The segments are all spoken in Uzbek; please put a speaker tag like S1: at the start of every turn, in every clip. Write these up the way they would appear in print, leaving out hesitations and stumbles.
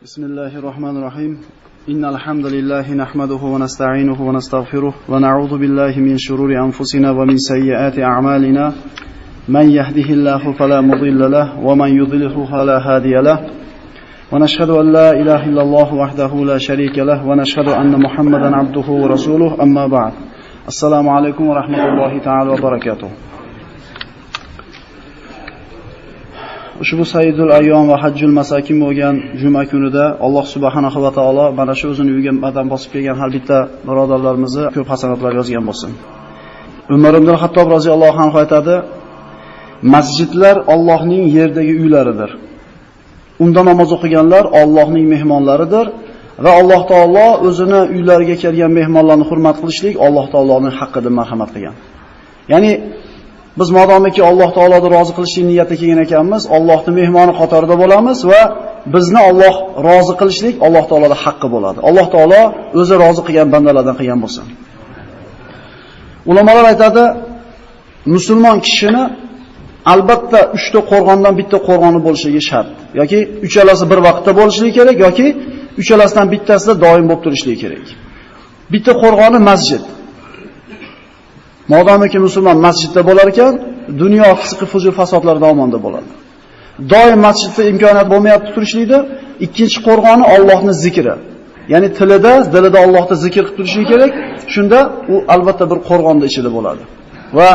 S1: بسم الله الرحمن الرحيم إن الحمد لله نحمده ونستعينه ونستغفره ونعوذ بالله من شرور أنفسنا ومن سيئات أعمالنا من يهده الله فلا مضل له ومن يضلله فلا هادي له ونشهد أن لا إله إلا الله وحده لا شريك له ونشهد أن محمدا عبده ورسوله أما بعد السلام عليكم ورحمة الله تعالى وبركاته. Ushbu Sayyidul Ayyom va Hajjul Masakin bo'lgan juma kunida Alloh subhanahu va taolo mana shu o'zini uyiga qadam bosib kelgan har bitta birodarlarimizni ko'p hasanatlar yozgan bo'lsin. Umar ibn Xattob roziyallohu anhu aytadi: "Masjidlar Allohning yerdagi uylaridir. Unda namoz o'qiganlar Allohning mehmonlaridir va Alloh taolo o'zini uylariga kelgan mehmonlarni hurmat qilishlik Alloh taoloning haqqidir, deb marhamat qilgan." Ya'ni biz modomiki Alloh taoloni rozi qilishlik niyatida kelgan ekanmiz, Allohning mehmoni qatorida bo'lamiz va bizni Alloh rozi qilishlik Alloh taoloning haqqi bo'ladi. Alloh taolo o'zi rozi qilgan bandalardan qilgan bo'lsin. Ulamolar aytadi, musulmon kishini albatta 3 ta qo'rg'ondan bitta qo'rg'oni bo'lishligi shart. Yoki uchalasi bir vaqtda bo'lishligi kerak yoki uchalasidan bittasida doim bo'lib turishligi kerak. Bitta qo'rg'oni masjid. Modomiki musulmon masjidda bo'lar ekan, dunyo fisq fujur fasodlardan omonda bo'ladi. Doim masjidda imkoniyat bo'lmayapti turishlikda, ikkinchi qo'rg'oni Allohning zikri. Ya'ni tilida, dilida Allohni zikr qilib turishligi kerak. Shunda u albatta bir qo'rg'onning ichida bo'ladi. Va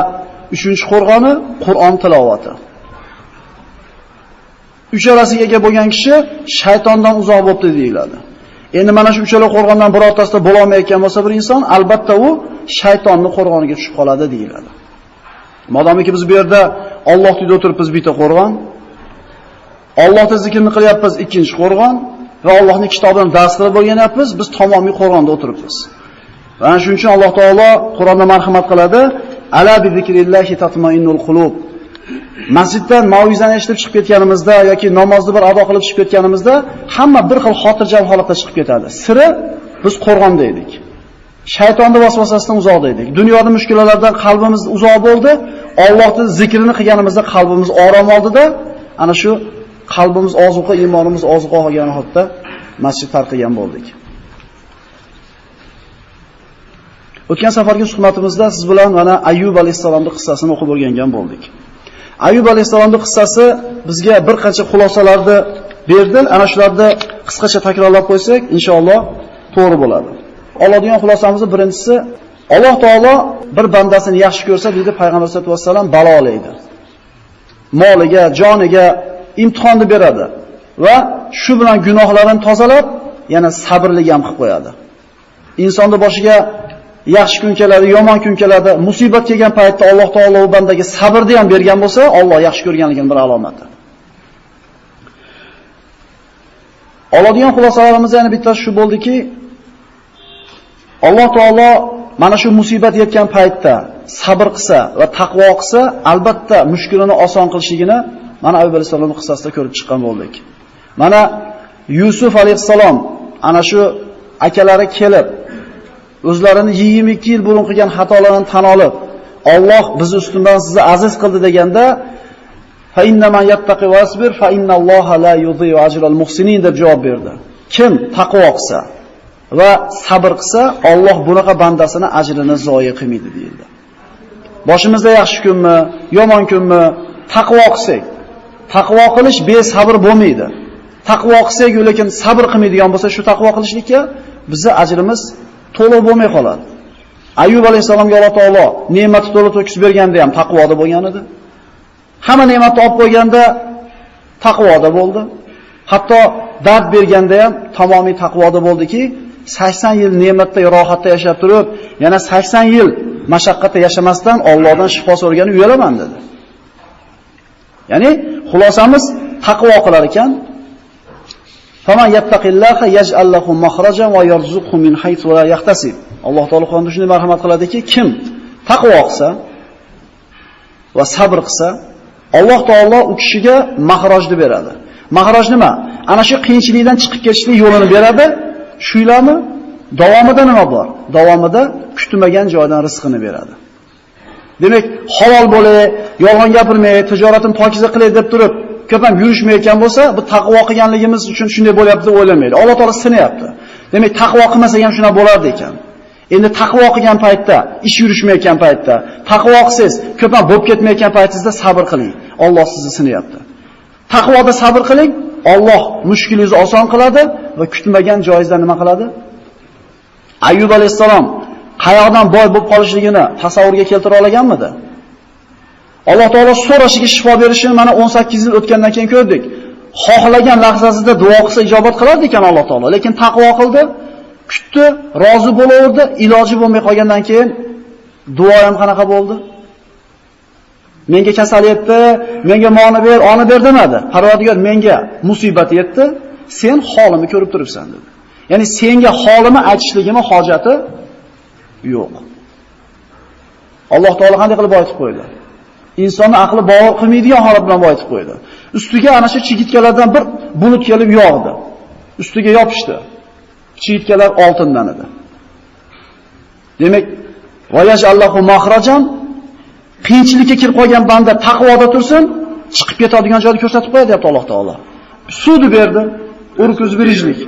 S1: uchinchi qo'rg'oni Qur'on tilovati. Uchalasiga ega bo'lgan kishi shaytondan uzoq bo'libdi deyiladi. Endi mana shu uchala qo'rg'ondan birortasida bo'la olmayotgan bo'lsa bir inson, albatta u shaytonning qo'rg'oniga tushib qoladi deyiladi. Modomiki biz bu yerda Alloh uyida o'tiribmiz bitta qo'rg'on, Allohning zikrini qilyapmiz ikkinchi qo'rg'on va Allohning kitobini dars qilib o'rganyapmiz, biz tamomiy qo'rg'onda o'tiribmiz. Va shuning uchun Alloh taolo Qur'onda marhamat qiladi: "Ala bi zikrillahi tatma'innul qulub." Masjiddan mavizani eshitib chiqib ketganimizda yoki namozni bir ado qilib chiqib ketganimizda hamma bir xil xotirjam holatda chiqib ketadi. Siri biz qo'rg'onda edik. Shaytonning vasvasasidan uzoqda edik. Dunyoning mushkulalaridan qalbimiz uzoq bo'ldi. Allohning zikrini qilganimizda qalbimiz orom oldida, ana shu qalbimiz ozuqa, iymonimiz ozuqa olgan holatda masjid tarqagan bo'ldik. O'tgan safargi suhbatimizda siz bilan mana Ayyub alayhisolamning qissasini o'qib o'rgangan bo'ldik. Ayyub alayhisolamning qissasi bizga bir qancha xulosalarni berdi. Ana shularni qisqacha takrorlab qo'ysak, inshaalloh to'g'ri bo'ladi. Oladigan xulosamiz birinchisi, Alloh taolo bir bandasini yaxshi ko'rsa, dedi payg'ambar sollallohu alayhi vasallam, balolaydi. Moliga, joniga imtihonni beradi va shu bilan gunohlarini tozalab, yana sabrli ham qilib qo'yadi. Insonning boshiga yaxshi kun keladi, yomon kun keladi, musibat kelgan paytda Alloh taolo u bandaga sabrni ham bergan bo'lsa, Alloh yaxshi ko'rganligining bir alomati. Oladigan xulosalarimiz yana bittasi shu bo'ldiki, Alloh taolo mana shu musibat yetgan paytda sabr qilsa va taqvo qilsa, albatta mushkulini oson qilishligini mana Ayyub alayhisolamning qissasida ko'rib chiqqan bo'ldik. Mana Yusuf alayhisalom ana shu akalari kelib o'zlarini 22 yil burun qilgan xatolarni tan olib, Alloh bizni ustimdan sizni aziz qildi deganda, fa innaman yattaqi wasbir fa innalloha la yudhi'u ajral muhsinin deb javob berdi. Kim taqvo qilsa va sabr qilsa, Alloh bunaqa bandasini ajrini zoya qilmaydi deyildi. Boshimizda yaxshi kunmi, yomon kunmi, taqvo qilsak, taqvo qilish besabr bo'lmaydi. Taqvo qilsak, lekin sabr qilmaydigan bo'lsa, shu taqvo qilishlikka bizning ajrimiz to'liq bo'lmay qoladi. Ayyub alayhisalomga Alloh taolo ne'matni to'liq to'kis berganda ham taqvoda bo'lgan edi. Hamma ne'matni olib qo'yganda taqvoda bo'ldi. Hatto dard berganda ham tamomiy taqvoda bo'ldiki, 80 yil ne'matda, rohatda yashab turib, yana 80 yil mashaqqatda yashamasdan Allohdan shifo so'ragani uyalaman dedi. Ya'ni xulosamiz taqvo qilar ekan, faman yattaqillaha yaj'al lahu makhrajan va yarzuqhu min haythu la yahtasib. Alloh taolo Qur'onda shunday marhamat qiladiki, kim taqvo qilsa va sabr qilsa, Alloh taolo u kishiga mahrojni beradi. Mahroj nima? Ana shu qiyinchilikdan chiqib ketishlik yo'lini beradi. Shuylarmi? Davomida nima bor? Davomida kutmagan joydan rizqini beradi. Demak, halol bo'lay, yolg'on gapirmay, tijoratim pokiza qilay deb turib, ko'p ham yurishmayotgan bo'lsa, bu taqvo qilganligimiz uchun shunday bo'lyapti deb o'ylamaydi. Alloh taolo sinayapti. Demak, taqvo qilmasa ham shuna bo'lardi ekan. Endi taqvo qilgan paytda, ish yurishmayotgan paytda, taqvo qilsangiz, ko'p ham bo'lib ketmayotgan paytingizda sabr qiling. Alloh sizni sinayapti. Taqvoda sabr qiling, Alloh mushkulingizni oson qiladi va kutmagan joyingizda nima qiladi? Ayyub alayhisalom qayoqdan boy bo'lib qolishligini tasavvurga keltira olganmidi? Alloh taolo so'rashiga shifo berishini mana 18 yil o'tgandan keyin ko'rdik. Xohlagan lahzasida duo qilsa ijobat qilardi ekan Alloh taolo, lekin taqvo qildi, kutdi, rozi bo'laverdi, iloji bo'lmay qolgandan keyin duo ham qanaqa bo'ldi? Menga kasal yetdi, menga moni ber, oni ber demadi. Parvardigor menga musibat yetdi, sen holimni ko'rib turibsan dedi. Ya'ni senga holimni aytishligimni hojati yo'q. Alloh taolo qanday qilib boyitib qo'ydi? Insonni aqli bovar qilmaydigan holat bilan boyitib qo'ydi. Ustiga ana shu chigitkalardan bir bulut kelib yog'di. Ustiga yopishdi. Chigitkalar oltindan edi. Demak, vayajallahu mahrajan, qiyinchilikka kirib qolgan banda taqvoda tursin, chiqib ketadigan joyni ko'rsatib qo'yadi, deyapti Alloh taolo. Suvni berdi, urkuz birijlik.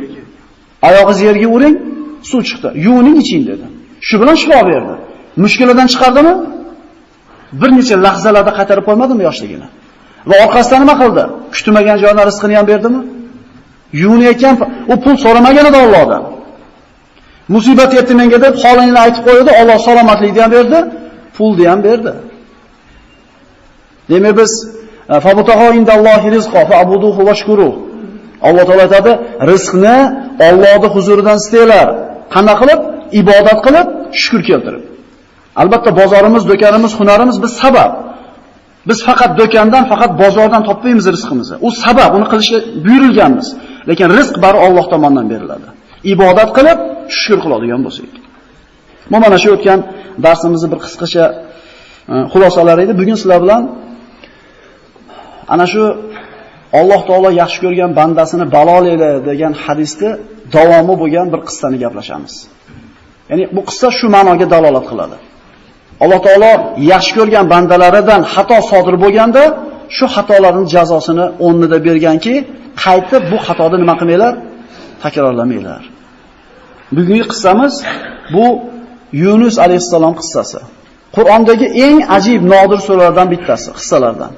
S1: Oyog'ingiz yerga uring, suv chiqdi. Yuvining iching dedi. Shu bilan shifo berdi. Mushkuladan chiqardimi? Bir necha lahzalarda qaytarib qo'ymadimi yoshligini? Va orqasidan nima qildi? Kutmagan joydan rizqini ham berdimi? Yuvinayotgan, u pul so'ramagan edi Allohdan. Musibat yetdi menga deb holingni aytib qo'ydi, Alloh salomatlikni ham berdi, pulni ham berdi. Demak biz fabutaho indallohi rizqo fa'buduhu washkuru. Alloh taolo aytadi, rizqni Allohning huzuridan istanglar. Qanday qilib? Ibodat qilib, shukr keltirib. Albatta bozorimiz, do'konimiz, hunarimiz biz sabab. Biz faqat do'kondan, faqat bozordan topmaymiz rizqimizni. U sabab, uni qilishga buyurilganmiz. Lekin rizq bari Alloh tomonidan beriladi. Ibodat qilib, shukr qiladigan bo'lsak. Bu mana shu o'tgan darsimizni bir qisqacha xulosalari edi. Bugun sizlar bilan ana shu Alloh taolo yaxshi ko'rgan bandasini balolaydi degan hadisda davomi bo'lgan bir qissani gaplashamiz. Ya'ni bu qissa shu ma'noga dalolat qiladi. Alloh taolo yaxshi ko'rgan bandalaridan xato sodir bo'lganda, shu xatolarning jazosini o'rnida berganki, qaytib bu xatoni nima qilmaylar? Takrorlamaylar. Bugungi qissamiz bu Yunus alayhisalom qissasi. Qur'ondagi eng ajib nodir suralardan bittasi, qissalardan.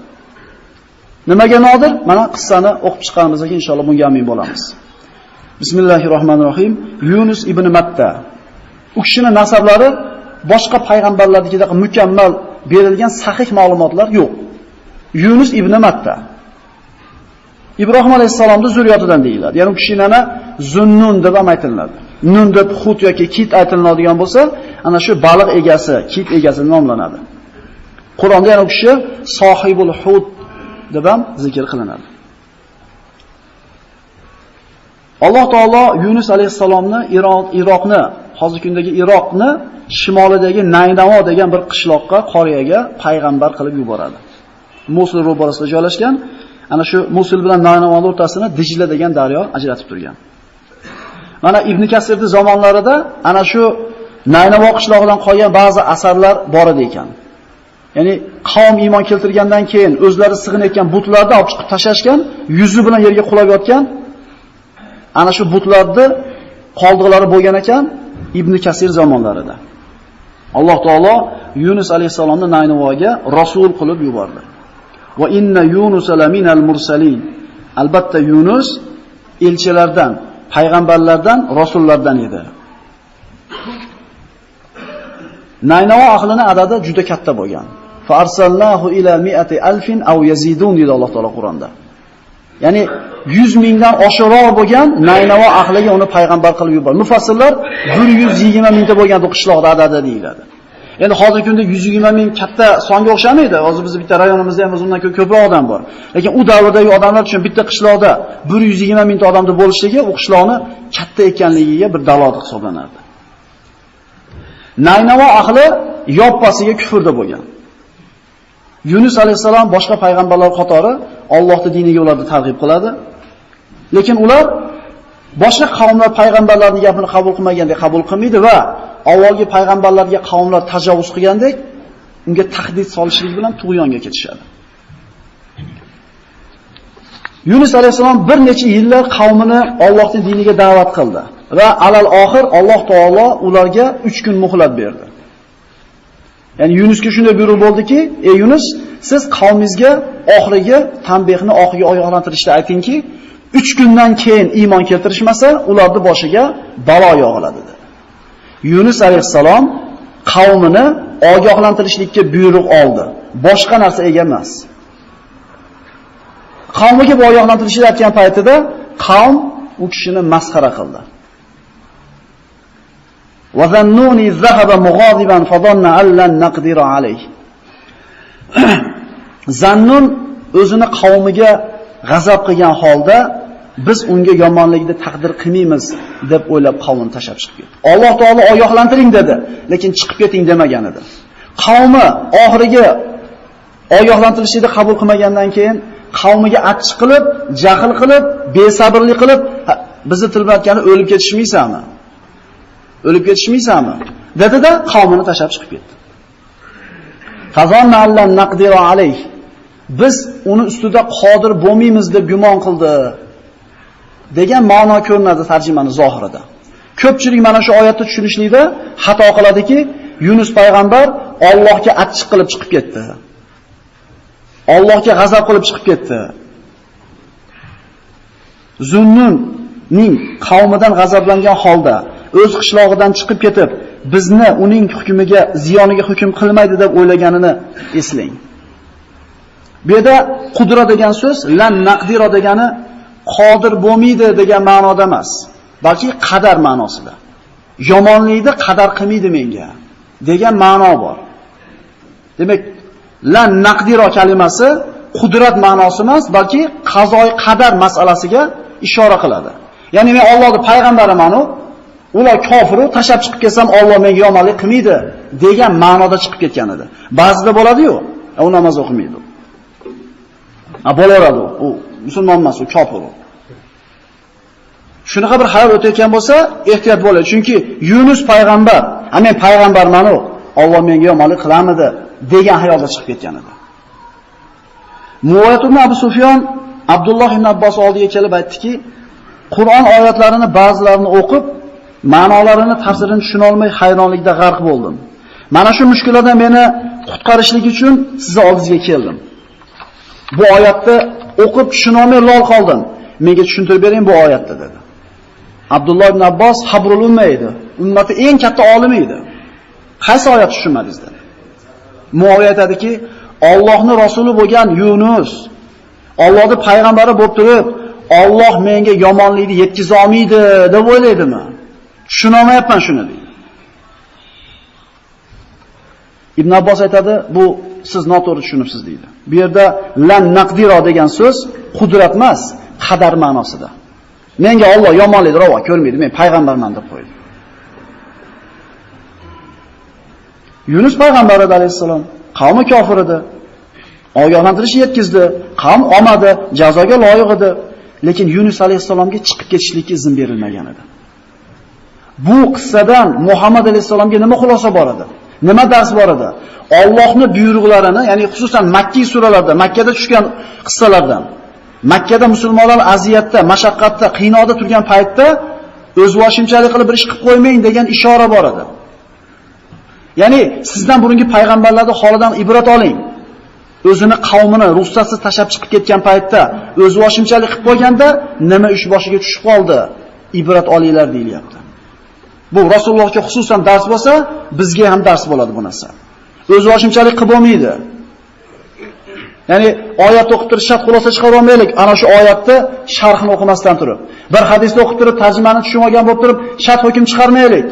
S1: Nimaga nodir? Mana qissani o'qib chiqqanimizda inshaalloh bunga amin bo'lamiz. Bismillahirrohmanirrohim. Yunus ibn Matta. U kishining nasablari boshqa payg'ambarlardagidek mukammal berilgan sahih ma'lumotlar yo'q. Yunus ibn Matta. Ibrohim alayhisalomning zurriyotidan deyiladi. Ya'ni u kishining Zunnun deb ham aytiladi. Nun deb hut yoki kit aytiladigan bo'lsa, ana shu baliq egasi, kit egasi nomlanadi. Qur'onda yana u kishi sohibul hut deb ham zikr qilinadi. Alloh taolo Yunus alayhisalomni Iroqni, hozirgi kundagi Iroqni shimolidagi Naynavo degan bir qishloqqa, qoriyaga payg'ambar qilib yuboradi. Mosul ro'barasida joylashgan, ana shu Mosul bilan Naynavo o'rtasini Dijla degan daryo ajratib turgan. Mana Ibn Kasirning zamonlarida ana shu Naynavo qishlog'idan qolgan ba'zi asarlar bor edi ekan. Ya'ni qavm iymon keltirgandan keyin o'zlari sig'inayotgan butlarni olib chiqib tashashgan, yuzi bilan yerga qulab yotgan ana shu butlarni qoldiqlari bo'lgan ekan Ibn Kasir zamonlarida. Alloh taolo Yunus alayhisalomni Naynavoga rasul qilib yubordi. Va inna Yunus laminal mursalin. Albatta Yunus elchilardan, payg'ambarlardan, rasullardan edi. Naynavo ahlining adadi juda katta bo'lgan. Fa arsalnahu ila 100,000 aw yazidun dedi Alloh taolo Qur'onda. Ya'ni 100 mingdan oshiqroq bo'lgan Naynavo ahliga uni payg'ambar qilib yubordi. Mufassirlar 120 mingta bo'lgan bu qishloqda adadi deyiladi. Endi hozirgi kunda 120 ming katta songa o'xshamaydi. Hozir bizning bitta rayonimizda ham o'zundan ko'proq odam bor. Lekin u davrdagi odamlar uchun bitta qishloqda 120 mingta odamda bo'lishligi u qishloqni katta ekanligiga bir dalolat hisoblanardi. Naynavo ahli yoppasiga kufrda bo'lgan. Yunus alayhisalom boshqa payg'ambarlar qatori Allohning diniga ularni targ'ib qiladi. Lekin ular boshqa qavmlar payg'ambarlarning gapini qabul qilmagandek qabul qilmaydi va avvalgi payg'ambarlarga qavmlar tajovuz qilgandek unga tahdid solishlik bilan tug'yonga ketishadi. Yunus alayhisalom bir necha yillar qavmini Allohning diniga da'vat qildi va alal oxir Alloh taolo ularga 3 kun muhlat berdi. Ya'ni Yunusga shunday buyruq bo'ldiki, ey Yunus, siz qavmingizga oxirgi tanbehni oxirgi oyoqlantirishda aytingki, 3 kundan keyin iymon keltirishmasa, ularning boshiga balo yog'iladi dedi. Yunus alayhisalom qavmini ogohlantirishlikka buyruq oldi. Boshqa narsa ega emas. Qavmiga bu ogohlantirishni aytgan paytida qavm u kishini masxara qildi. Va zannuni zahaba mughadiban fadanna allan naqdira alayh. Zannun o'zini qavmiga g'azab qilgan holda biz unga yomonlikni taqdir qilmaymiz deb o'ylab qavmni tashab chiqib ketdi. Alloh taolo ogohlantiring dedi, lekin chiqib keting demagan edi. Qavmi oxirgi ogohlantirishni qabul qilmagandan keyin qavmiga achchiq qilib, jahl qilib, besabrlik qilib, bizni til bilan aytgani o'lib ketishmaysanmi? O'lib ketishmaysanmi? Dedi-da qavmini tashab chiqib ketdi. Fazonna allan naqdira alayh. Biz uni ustida qodir bo'lmaymiz deb gumon qildi degan ma'no ko'rinadi tarjimani zohirida. Ko'pchilik mana shu oyatni tushunishlikda xato qiladiki, Yunus payg'ambar Allohga achchiq qilib chiqib ketdi. Allohga g'azab qilib chiqib ketdi. Zunnunning qavmidan g'azablangan holda o'z qishlog'idan chiqib ketib, bizni uning hukmiga, ziyoniga hukm qilmaydi deb o'ylaganini eslang. Bu yerda qudra degan so'z lan naqdira degani qodir bo'lmaydi degan ma'noda emas, balki qadar ma'nosida. Yomonlikni qadar qilmaydi menga degan ma'no bor. Demak, lan naqdira kalimasi qudrat ma'nosi emas, balki qazoy qadar masalasiga ishora qiladi. Ya'ni men Allohning payg'ambariman-ku, ular kofir, tashab chiqib ketsam Alloh menga yomonlik qilmaydi degan ma'noda chiqib ketgan edi. Ba'zida bo'ladi-yu, u namoz o'qimaydi. Bo'laveradi u musulmon emas, u kofir. Shunaqa bir hayol o'tayotgan bo'lsa, ehtiyot bo'ling, chunki Yunus payg'ambar, men payg'ambarman-ku, Alloh menga yomonlik qilamidi degan hayolda chiqib ketgan edi. Muayyat ibn Abu Sufyon Abdulloh ibn Abbos oldiga kelib aytdiki, Qur'on oyatlarini ba'zilarini o'qib, ma'nolarini, tafsirini tushuna olmay hayronlikda g'arq bo'ldim. Mana shu mushkullardan meni qutqarishlik uchun siz oldingizga keldim. Bu oyatni o'qib tushuna olmay lol qoldim. Menga tushuntirib bering bu oyatni dedi. Abdulloh ibn Abbos habrul umma edi. Ummati eng katta olimi edi. Qaysi oyat tushunmadingiz dedi. Muaviya aytadiki, Allohning rasuli bo'lgan Yunus, Allohning payg'ambari bo'lib turib, Alloh menga yomonlikni yetkiza olmaydi deb o'ylaydimi? Tushuna olmayapman shuni deydi. Ibn Abbos aytadi, bu siz noto'g'ri tushunibsiz deydi. Bu yerda lan naqdiro degan so'z qudrat emas, qadar ma'nosida. Menga Alloh yomonlikni ravo ko'rmaydi, men payg'ambarman deb qo'ydi. Yunus payg'ambar alayhisalom qavmi kofir edi. Ogohlantirish yetkizdi, qavm olmadi, jazoga loyiq edi. Lekin Yunus alayhisalomga chiqib ketishlikka izn berilmagan edi. Bu qissadan Muhammad alayhisalomga nima xulosa bor edi? Nima dars bor edi? Allohning buyruqlarini, ya'ni xususan Makkiy suralarda, Makkada tushgan qissalardan, Makkada musulmonlar aziyatda, mashaqqatda, qiynoqda turgan paytda o'zboshimchalik qilib bir ish qilib qo'ymang degan ishora bor edi. Ya'ni sizdan burungi payg'ambarlarning holidan ibrat oling. O'zini qavmini ruxsatsiz tashab chiqib ketgan paytda o'zboshimchalik qilib qo'yganda nima ish boshiga tushib qoldi? Ibrat olinglar deyilyapti. Bu Rasulullohga xususan dars bo'lsa, bizga ham dars bo'ladi bu narsa. O'zboshimchalik qilib bo'lmaydi. Ya'ni oyat o'qib turib shart xulosa chiqara olmaylik. Ana shu oyatni sharhini o'qimasdan turib, bir hadisni o'qib turib tarjimani tushunmagan bo'lib turib shart hukm chiqarmaylik.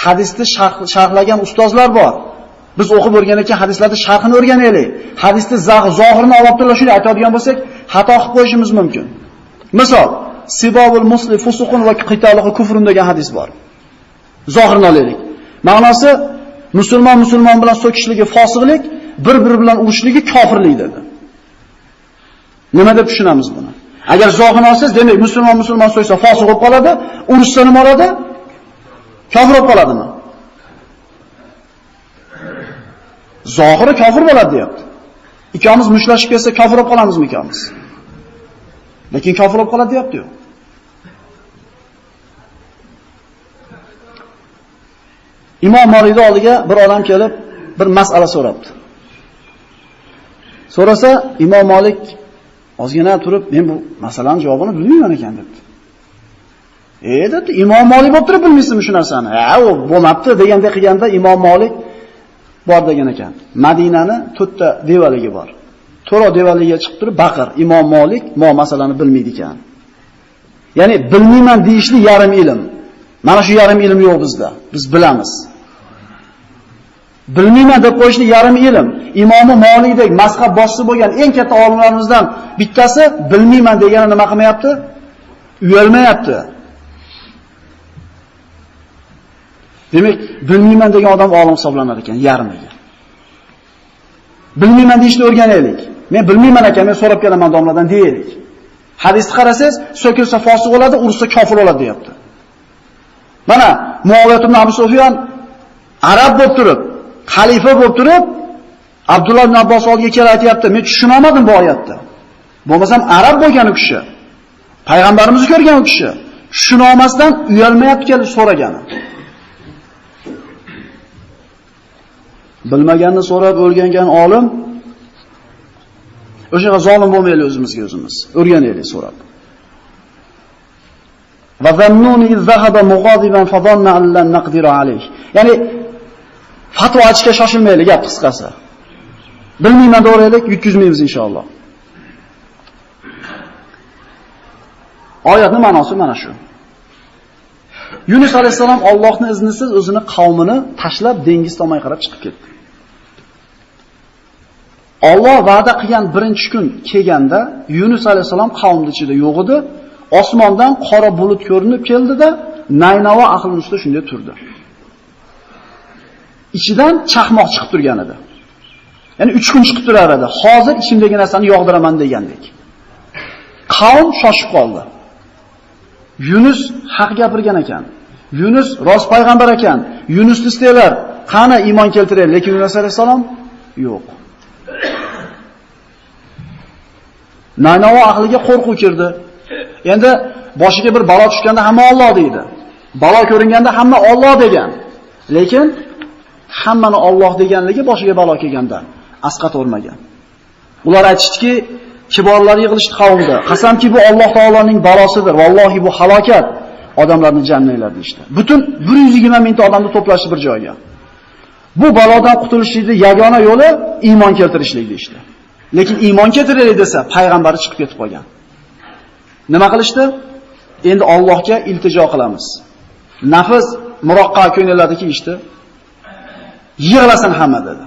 S1: Hadisni sharhlagan ustozlar bor. Biz o'qib o'rgangan ekan hadislarning sharhini o'rganaylik. Hadisni zohirini olib turib shuni aytadigan bo'lsak, xato qilib qo'yishimiz mumkin. Misol, Sibabul muslim fusuqun va qitaluhu kufrun degan hadis bor. Zohirini olaylik. Ma'nosi musulmon bilan so'kishligi fosiqlik, bir-biri bilan urushligi kofirlik dedi. Nima deb tushunamiz buni? Agar zohirini olsangiz, demak musulmon so'ysa fosiq bo'lib qoladi, urushsa nima bo'ladi? Kofir bo'lib qoladimi? Zohiri kofir bo'ladi deyapti. Ikkomiz mushlashib ketsa kofir bo'lib qolamizmi ikkomiz? Lekin kofir bo'lib qoladi deyapti-yu. Imom Malikning oldiga bir odam kelib, bir masala so'rabdi. So'rasa, Imom Malik ozgina turib, men bu masalaning javobini bilmayman ekan debdi. Debdi, Imom Malik bo'lib turib bilmaysizmi shu narsani? Ha, u bo'lmabdi degandek qilganda Imom Malik bor degan ekan. Madinani 4 ta devaligi bor. To'ra devaligiga chiqib turib baqir, Imom Malik bu masalani bilmaydi ekan. Ya'ni bilmayman deyishli yarim ilm. Mana shu yarim ilm yo'q bizda. Biz bilamiz. Bilmayman deb qo'yishni yarim ilm. Imom Malikdek mazhab boshchisi bo'lgan eng katta olimlarimizdan bittasi bilmayman degani nima qilmayapti? Uyalmayapti. Demak, bilmayman degan odam olim hisoblanar ekan, yarmiga. Bilmayman deyishni o'rganaylik. Men bilmayman ekan, men so'rab kelaman domladan deylik. Hadisni qarasangiz, so'kilsa fosiq bo'ladi, ursa kofir bo'ladi deyapti. Mana Muaviyat ibn Abi Sufyan arab bo'lib turib, xalifa bo'lib turib, Abdullah ibn Abbos oldiga kelib aytayapti, men tushunolmadim bu oyatni. Bo'lmasam arab bo'lgan u kishi. Payg'ambarimizni ko'rgan u kishi. Tushuna olmasdan uyalmayapti kelib so'ragani. Bilmaganni so'rab o'rgangan olim o'shaga zolim bo'lmaylik o'zimizga o'zimiz. O'rganaylik so'rab. Va zannuni zahaba mughadiban fa dhanna an lan naqdiru alayh. Ya'ni fatvo ochishga shoshilmaylik, gap qisqasi. Bilmayman to'g'rilik, yutkizmaymiz inshaalloh. Oyatning ma'nosi mana shu. Yunus alayhisalom Allohning iznisiz o'zini qavmini tashlab dengiz tomon qarab chiqib ketdi. Alloh va'da qilgan birinchi kun kelganda Yunus alayhisalom qavmning ichida yo'q edi. Osmondan qora bulut ko'rinib keldi-da, Naynava ahli ustida shunday turdi. Ichidan chaqmoq chiqib turgan edi. Ya'ni 3 kun chiqib turar edi. Hozir ichimdagi narsani yog'diraman degandek. Qavm shoshib qoldi. Yunus haq gapirgan ekan. Yunus rost payg'ambar ekan. Yunusni istaylar, qani iymon keltiraylik, lekin Yunus alayhisalom yo'q. Naynava ahliga qo'rquv kirdi. Endi boshiga bir balo tushganda hamma Alloh deydi. Balo ko'ringanda hamma Alloh degan. Lekin hammani Alloh deganligi boshiga balo kelganda asqat o'rmagan. Ular aytishdiki, kiborlar yig'ilishdi qavmda. Qasamki bu Alloh taoloning balosidir. Vallohi bu halokat. Odamlarni jannatlar deydi. Butun 120 mingta odamni to'plashdi bir joyga. Bu balodan qutulishning yagona yo'li iymon keltirishlik deydi. Lekin iymon keltiraylik desa, payg'ambari chiqib ketib qolgan. Nima qilishdi? Endi Allohga iltijo qilamiz. Nafs muroqqa ko'ngillarni kiyishdi. Yig'lasin hamma dedi.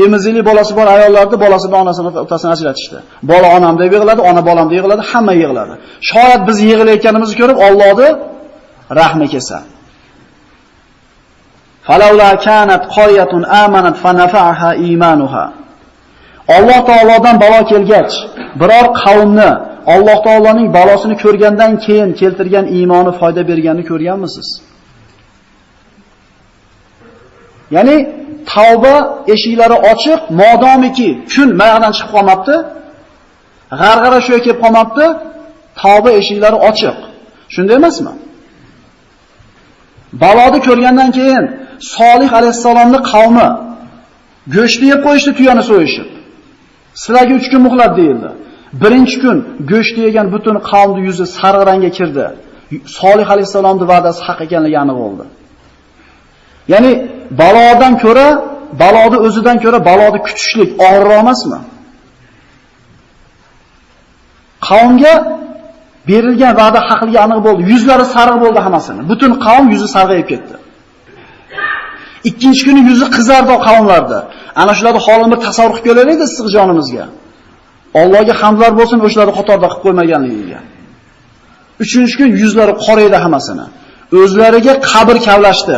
S1: Emizili bolasi bor ayollarni bolasi bilan onasini otasini ajratishdi. Bola onam deb yig'ladi, ona bolam deb yig'ladi, hamma yig'ladi. Shoyat biz yig'layotganimizni ko'rib Allohni rahmi kelsa. Falawla kanat qaryatun amanat fanafa'aha imanuha. Alloh taolodan balo kelgach, biror qavmni Alloh taoloning balosini ko'rgandan keyin keltirgan iymoni foyda berganini ko'rganmisiz? Ya'ni tavba eshiklari ochiq, modomiki kun mayog'dan chiqib qolmabdi, g'arg'ara shu kelib qolmabdi, tavba eshiklari ochiq. Shunday emasmi? Baloni ko'rgandan keyin Solih alayhisalomning qavmi go'shtni yeb qo'yishdi, tuyani so'yishib. Sizlarga 3 kun muhlat deyildi. Birinchi kun go'shtni yegan butun qavmning yuzi sariq rangga kirdi. Solih alayhisalomning va'dasi haq ekanligi aniq bo'ldi. Ya'ni balodan ko'ra, baloni o'zidan ko'ra baloni kutishlik og'irroq emasmi? Qavmga berilgan va'da haqligi aniq bo'ldi. Yuzlari sariq bo'ldi hammasini. Butun qavm yuzi sarg'ayib ketdi. Ikkinchi kuni yuzi qizardi qavmlarda. Ana shularni holini bir tasavvur qilib ko'raylik issiq jonimizga. Allohga hamdlar bo'lsin o'shalarni qatorda qilib qo'ymaganligiga. Uchinchi kun yuzlari qoraydi hammasini. O'zlariga qabr kavlashdi.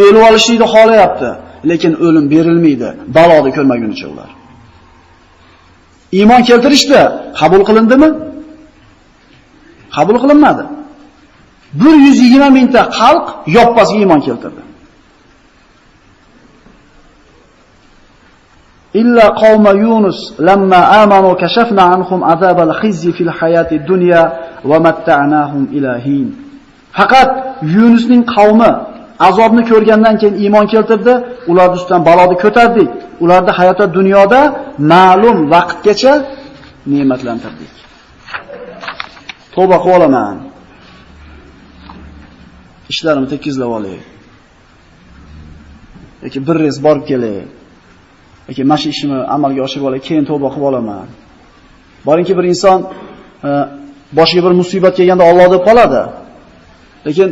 S1: O'lib olishni xohlayapti, lekin o'lim berilmaydi. Baloni ko'rmagunicha ular. Iymon keltirishdi, qabul qilindimi? Qabul qilinmadi. 120 mingta xalq yoppasiga iymon keltirdi. illa qawma Yunus lamma amanu kashafna anhum azabal khizyi fil hayati dunya va matta'nahum ilahin. Faqat Yunusning qavmi azobni ko'rgandan keyin iymon keltirdi, ular ustidan baloni ko'tardik. Ularni hayotda dunyoda ma'lum vaqtgacha ne'matlantirdik. Tavba qilib olaman. Ishlarimni tekizlab olay. yoki bir rez borib kelay. yoki mana shu ishimni amalga oshirib olay, keyin tavba qilib olaman. Boringki bir inson boshiga bir musibat kelganda Alloh deb qoladi. Lekin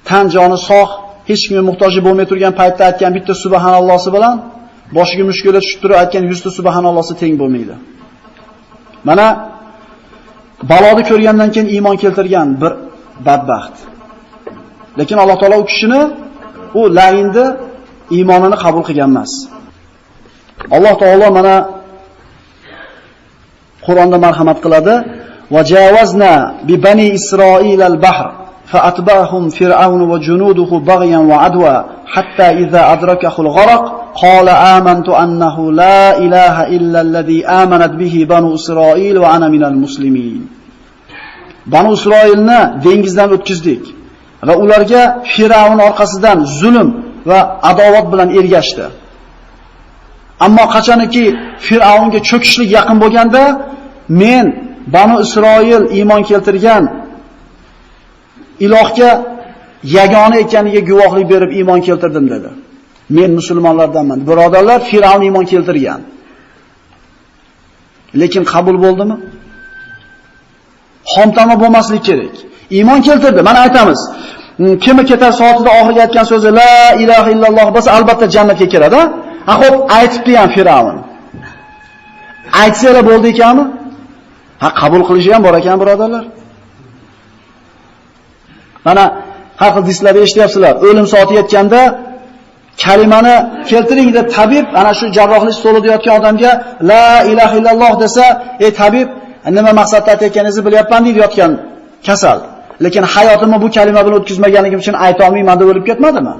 S1: tan joni sog', hech kimga muhtojlik bo'lmay turgan paytda aytgan bitta subhanallohsi bilan boshiga mushkula tushib turib aytgan 100 ta subhanallohsi teng bo'lmaydi. Mana baloni ko'rgandan keyin iymon keltirgan bir badbaxt. Lekin Alloh taolo u kishini u la'inda iymonini qabul qilgan emas. Alloh taolo mana Qur'onda marhamat qiladi: "Va javazna bi bani Isroil al-bahr فأتبعهم فرعون وجنوده بغيا وعدوى حتى إذا أدركه الغرق قال آمنت أنه لا إله إلا الذي آمنت به بنو إسرائيل وأنا من المسلمين." Banu İsroilni dengizdan o'tkazdik va ularga Firavun orqasidan zulm va adovat bilan ergashdi. Ammo qachonki Firavunga cho'kishlik yaqin bo'lganda, men Banu Isroil iymon keltirgan ilohga yagona ekaniga guvohlik berib iymon keltirdim dedi. Men musulmonlardanman. Birodarlar, Firavun iymon keltirgan. Lekin qabul bo'ldimi? Xomtama bo'lmaslik kerak. Iymon keltirdi. Mana aytamiz. Kimi ketar soatida oxirgi aytgan so'zi la ilaha illalloh bo'lsa, albatta jannatga kiradi. Ha, xo'p, aytibdi ham Firavun. Aytsalar bo'ldi ekanmi? Ha, qabul qilishi ham bor ekan, birodarlar. Mana har xil dislarda eshityapsizlar. O'lim soati yetganda kalimani keltiring deb tabib ana shu jarrohlik stolida yotgan odamga la ilaha illalloh desa, "Ey tabib, nima maqsadda aytayotganingizni bilyapman" deb yotgan kasal. Lekin hayotimni bu kalima bilan o'tkazmaganligim uchun ayta olmayman deb o'lib ketmadimi?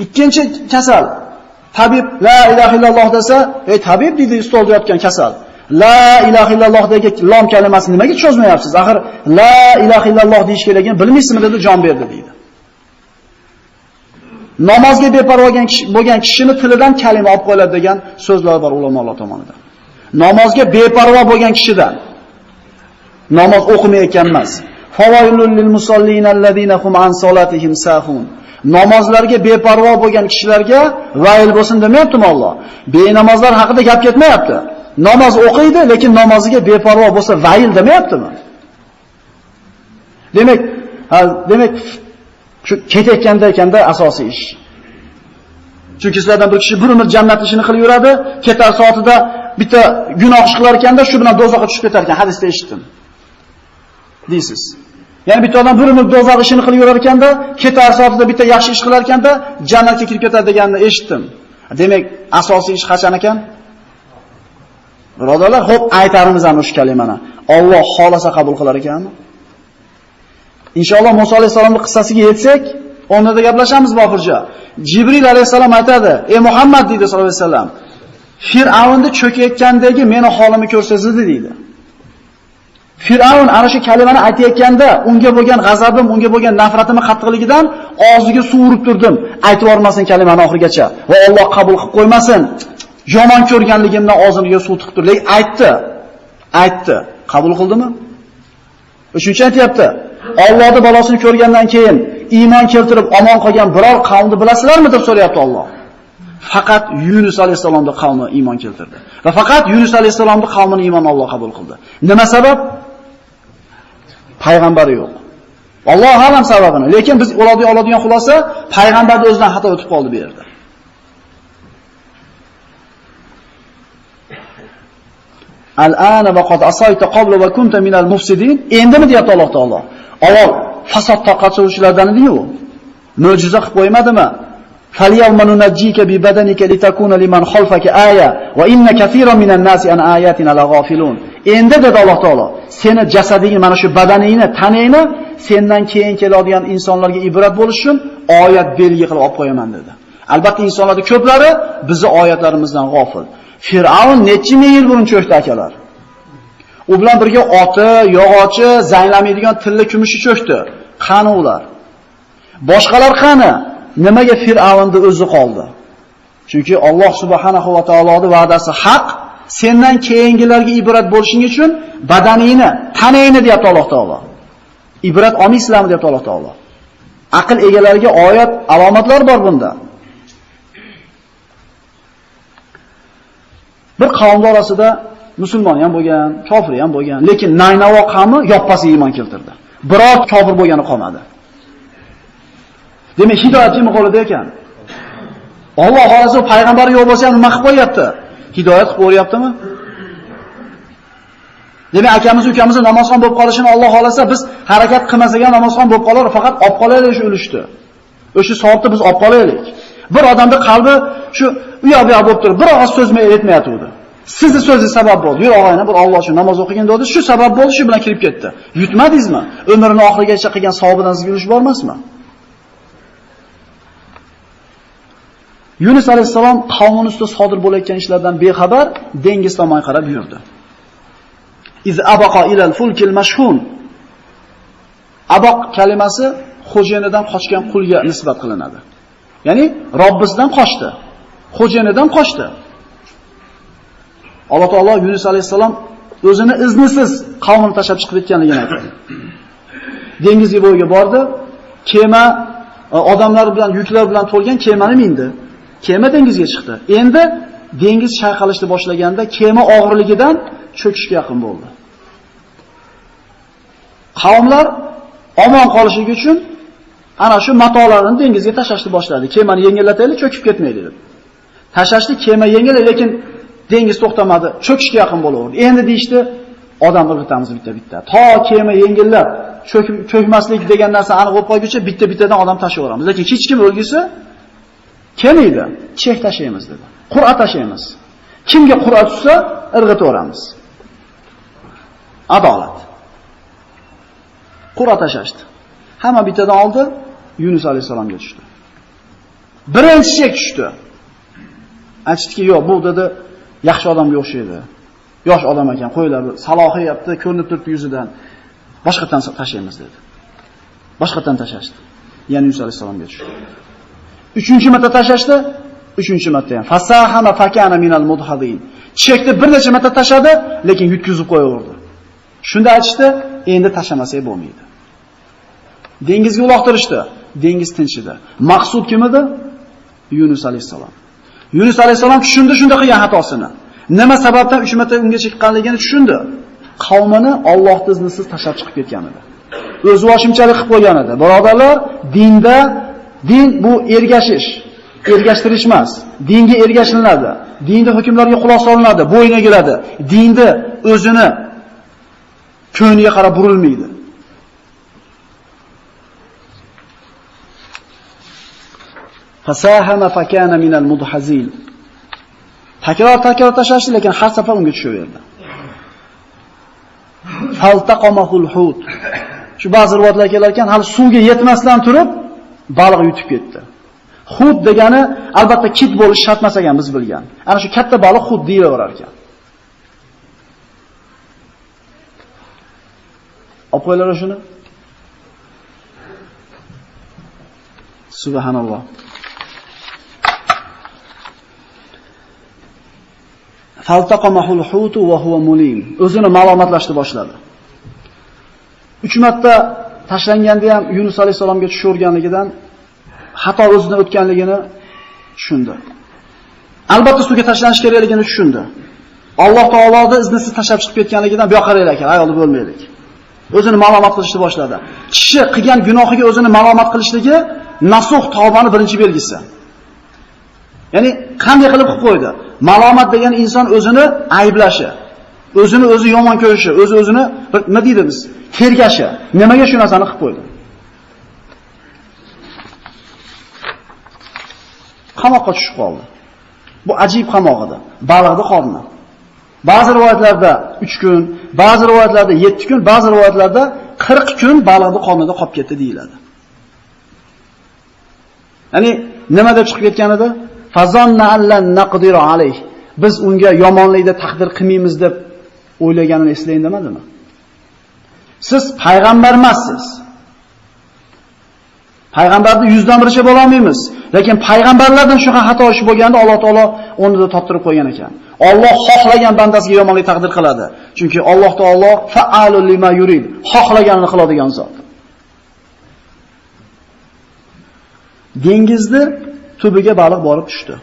S1: Ikkinchi kasal. Tabib la ilaha illalloh desa, "Ey tabib" deydi stolda yotgan kasal. La ilaha illallohdagi lom kalimasini nimaga cho'zmayapsiz? Axir la ilaha illalloh deyish kerakligini bilmaysizmi dedi, jon berdi deydi. Namozga beparvo bo'lgan kishini tilidan kalima olib qo'yiladi degan so'zlar bor ulamolar tomonidan. Namozga beparvo bo'lgan kishidan. Namoz o'qimayotgan emas. Fawailul lil musallin allazina hum an solatihim sahun. Namozlarga beparvo bo'lgan kishilarga vayl bo'lsin demayaptimi Alloh? Benamozlar haqida gap ketmayapti. Namoz o'qiydi, lekin namoziga beparvo bo'lsa vayl demayaptimi? Demak, shu ketayotganda ekanda asosiy ish. Chunki sizlardan bir kishi bir umr jannat ishini qilib yuradi, ketar soatida bitta gunoh ish qilar ekanda, shu bilan do'zaxga tushib ketar ekan, hadisda eshitdim. Deysiz. Ya'ni bitta odam bir umr do'zax ishini qilib yurar ekanda, ketar soatida bitta yaxshi ish qilar ekanda, jannatga kirib ketadi deganini eshitdim. Demak, asosiy ish qachon ekan? Birodarlar, xo'p, aytarimiz ana shu kalimani. Alloh xolasa qabul qilar ekanmi? Inshaalloh Musa alayhisolamning qissasiga yetsak, onda gaplashamiz boxirja. Jibril alayhisalom aytadi: "Ey Muhammad" deydi sollallohu alayhi vasallam, "Fir'avnni cho'kayotgandagi meni holimni ko'rsatdi" deydi. Fir'avn ana shu kalimani aytayotganda, unga bo'lgan g'azabim, unga bo'lgan nafratim qattiqligidan og'ziga suv urib turdim. Aytib yormasin kalimani oxirigacha va Alloh qabul qilib qo'ymasin. Yomon ko'rganligimdan og'zimga suv tiqib turdi. Aytdi. Qabul qildimi? Shuncha aytayapti. Allohning balosini ko'rgandan keyin iymon keltirib omon qolgan biror qavmni bilasizlarmi deb so'rayapti Alloh. Faqat Yunus alayhisolamning qavmi iymon keltirdi. Va faqat Yunus alayhisolamning qavmini iymonni Alloh qabul qildi. Nima sabab? Payg'ambari yo'q. Alloh alam sababini. Lekin biz oladigan xulosa, payg'ambarning o'zidan xato o'tib qoldi bu yerda. Al-ana va qad asayta qabla va kunta minal mufsidin. Endimi deyapti Alloh taolo. Avval fasod tarqatuvchilardan edi-yu. Mo'jiza qilib qo'ymadimi? Falyawma nunajjika bi badanika litakuna liman khalfaka aya va inna katiran minan nasi an ayatina laghafilun. Endi dedi Alloh taolo, seni jasadingni, mana shu badaningni, taningni sendan keyin keladigan insonlarga ibrat bo'lish uchun oyat belgi qilib olib qo'yaman dedi. Albatta insonlarning ko'plari bizning oyatlarimizdan g'ofil. Fir'avn necha ming yil burun cho'kdi akalar. U bilan birga oti, yog'ochi, zanglamaydigan tilla kumushi cho'kdi. Qani ular? Boshqalar qani? Nimaga Fir'avnning o'zi qoldi? Chunki Alloh subhanahu va taoloning va'dasi haq. Sendan keyingilarga ibrat bo'lishing uchun badaningni, tanangni deyapti Alloh taolo. Ibrat olmaysizlarmi deyapti Alloh taolo. Aql egalariga oyat, alomatlar bor bunda. Bir qavm orasida musulmon ham bo'lgan, kofir ham bo'lgan, lekin Naynavo qavmi yoppasi iymon keltirdi. Biroq kofir bo'lgani qolmadi. Demak, hidoyat kim qo'lida ekan? Alloh xohlasa payg'ambar yo'q bo'lsa ham nima qilib qo'yapti? Hidoyat qilib o'ryaptimi? Demak, akamiz, ukamiz namozxon bo'lib qolishini Alloh xohlasa biz harakat qilmasak ham namozxon bo'lib qolar, faqat olib qolaylik shu o'lishdi. O'sha savobni biz olib qolaylik. Bir odamning qalbi shu uyoq-buyoq bo'lib turib, bir og'iz so'z aytmayotdi. Sizni so'zingiz sabab bo'ldi. Yur og'ayni, bir Alloh uchun namoz o'qigin dedi, shu sabab bo'ldi, shu bilan kirib ketdi. Yutmadingizmi? Umrining oxirigacha qilgan savobingizga ulush bormasmi? Yunus alayhisalom qavmining ustida sodir bo'layotgan ishlardan bexabar dengiz tomon qarab yurdi. Iz abaqa ilal fulkil mashhun. Abaq kalimasi xo'jayinidan qochgan qulga nisbat qilinadi. Ya'ni Robbisidan qochdi. Xo'jayinidan qochdi. Alloh taolo Yunus alayhisalom o'zini iznisiz qavmini tashlab chiqib ketganligini aytdi. Dengizga bo'yiga bordi. Kema odamlar bilan, yuklar bilan to'lgan kemani mindi. Kema dengizga chiqdi. Endi dengiz chayqalishni boshlaganda kema og'irligidan cho'kishga yaqin bo'ldi. Qavmlar omon qolishligi uchun ana shu matolarini dengizga tashlashni boshladi. Kemani yengillataylik, cho'kib ketmaydi deb. Tashlashdi, kema yengil, lekin dengiz to'xtamadi, cho'kishga yaqin bo'laverdi. Endi deyshti, odam irg'itamiz bitta-bitta. To kema yengillab, cho'kmaslik degan narsa aniq bo'lib qolguncha bitta-bittadan odam tashaveramiz. Lekin hech kim o'lgisi kelmaydi. Chek tashlaymiz dedi. Qur'a tashlaymiz. Kimga qur'a tushsa, irg'itaveramiz. Adolat. Qur'a tashashdi. Hamma bittadan oldi, Yunus alayhisalomga tushdi. Birinchi chek tushdi. Aytishdiki, yo'q, bu dedi, yaxshi odamga o'xshaydi. Yosh odam ekan, qo'ylar, salohiyatni ko'rinib turibdi yuzidan. Boshqatdan tashlaymiz dedi. Boshqatdan tashashdi. Yana Yunus alayhisalomga tushdi. Uchinchi marta tashashdi, uchinchi marta ham fasahama fakana minal mudhadin. Chekni bir necha marta tashadi, lekin yutkizib qo'yaverdi. Shunda aytishdi, endi tashamasak bo'lmaydi. Dengizga uloqtirishdi. Dengiz tinchidi. Maqsud kim edi? Yunus alayhisalom. Yunus alayhisalom tushundi shunda qilgan xatosini. Nima sababdan 3 marta unga chiqqanligini tushundi. Qavmini Allohning iznisiz tashlab chiqib ketgan edi. O'z voshimchalik qilib qo'ygan edi. Birodarlar, din bu ergashish, ergashtirish emas. Dinga ergashilinadi. Dinda hukmlarga quloq solinadi, bo'yin egiladi. Dinda o'zini ko'ngliga qarab burilmaydi. Fasahama fakana minal mudhazin. Takror tashashdi, lekin har safar unga tushaverdi. Faltaqamahul hut. Shu ba'zi rivoyatlar kelar ekan, hali suvga yetmasdan turib baliq yutib ketdi. Hut degani albatta kit bo'lish shart emas ekan biz bilgan. Ana shu katta baliq hut deyaverar ekan. Olib qo'ylar shuni. Subhanalloh. Faltaqamahul hutu va huwa mulim. O'zini ma'lumotlashni boshladi. 3 marta tashlanganda ham Yunus alayhisalomga tushaverganligidan xato o'zidan o'tganligini tushundi. Albatta suvga tashlanish kerakligini tushundi. Alloh taoloning iznisiz tashlab chiqib ketganligidan bu yoqqa qaraylik, ayolni bo'lmaylik. O'zini ma'lumot qilishni boshladi. Kishi qilgan gunohiga o'zini ma'lumot qilishligi nasuh tavbani birinchi belgisi. Ya'ni qanday qilib qo'ydi? Ma'lumot degan inson o'zini ayblashi, o'zini o'zi yomon ko'rishi, o'zini nima deymiz? Tergashi. Nimaga shu narsani qilib qo'ydi? Qamoqqa tushib qoldi. Bu ajib qamoq edi. Baliqni qorni. Ba'zi rivoyatlarda 3 kun, ba'zi rivoyatlarda 7 kun, ba'zi rivoyatlarda 40 kun baliqni qornida qolib ketdi deyiladi. Ya'ni nima deb chiqib ketgan edi? Fazanna allan naqdiru alayh. Biz unga yomonlikda taqdir qilmaymiz deb o'ylaganini eslang demadimi? Siz payg'ambar emassiz. Payg'ambarni 100dan biricha bo'la olmaymiz. Lekin payg'ambarlardan shunaqa xato ish bo'lganda Alloh taolo o'rnida toptirib qo'ygan ekan. Alloh xohlagan bandasiga yomonlik taqdir qiladi. Chunki Alloh taolo fa'alul lima yurid, xohlaganini qiladigan zot. Dengizda tubiga baliq borib tushdi.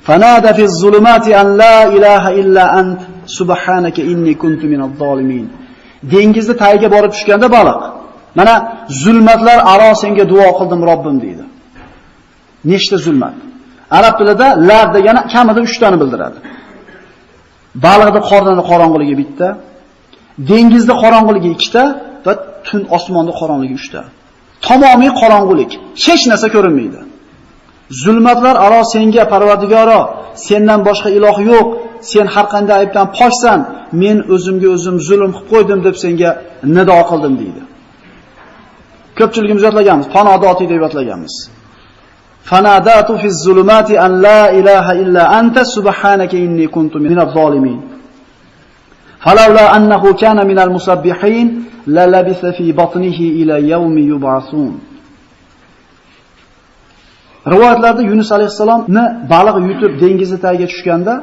S1: Fanada fiz zulumati an la ilaha illa ant subhanaka inni kuntu minaz zolimin. Dengizda tagiga borib tushganda baliq, mana zulmatlar aro senga duo qildim Robbim deydi. Nechta zulmat? Arab tilida lar degani kamida 3 tani bildiradi. Baliqning qornida qorong'iligi bitta, dengizda qorong'iligi 2 ta va tun osmonda qorong'iligi 3 ta. Tamomiy qorong'ulik, hech narsa ko'rinmaydi. Zulmatlar aro senga Parvardigoro, sendan boshqa iloh yo'q, sen har qanday aybdan poksan, men o'zimga o'zim zulm qilib qo'ydim deb senga nido qildim deydi. Ko'pchiligimiz yodlaganmiz, panodoti deb yodlaganmiz. Fanadatu fiz zulumati an la ilaha illa anta subhanaka inni kuntu minaz zolimin. Falawla annahu kana minal musabbihin la labisa fi batnihi ila yawmi yub'asun. Rivoyatlarda Yunus alayhisalomni baliq yutib dengiz tagiga tushganda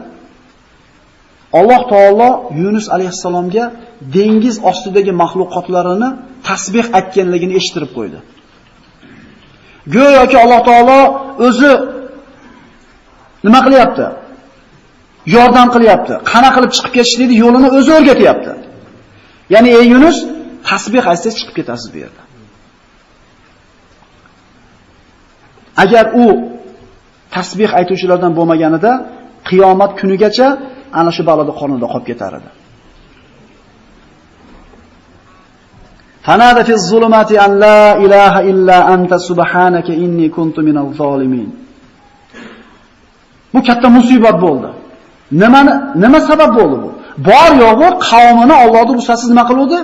S1: Alloh taolo Yunus alayhisalomga dengiz ostidagi mahluqotlarini tasbih aytganligini eshittirib qo'ydi. Go'yoki Alloh taolo o'zi nima qilyapti? Yordam qilyapti. Qana qilib chiqib ketishlikni yo'lini o'zi o'rgatyapti. Ya'ni ey Yunus, tasbih aytsangiz chiqib ketasiz bu yerda. Agar u tasbih aytuvchilardan bo'lmaganida qiyomat kunigacha ana shu baloda qornida qolib ketar edi. Fanada fiz zulumati an la ilaha illa anta subhanaka inni kuntu minaz zolimin. Bu katta musibat bo'ldi. Nima sabab bo'ldi bu? Bor yo'g'i qavmini Allohning ruxsatsiz nima qiluvdi?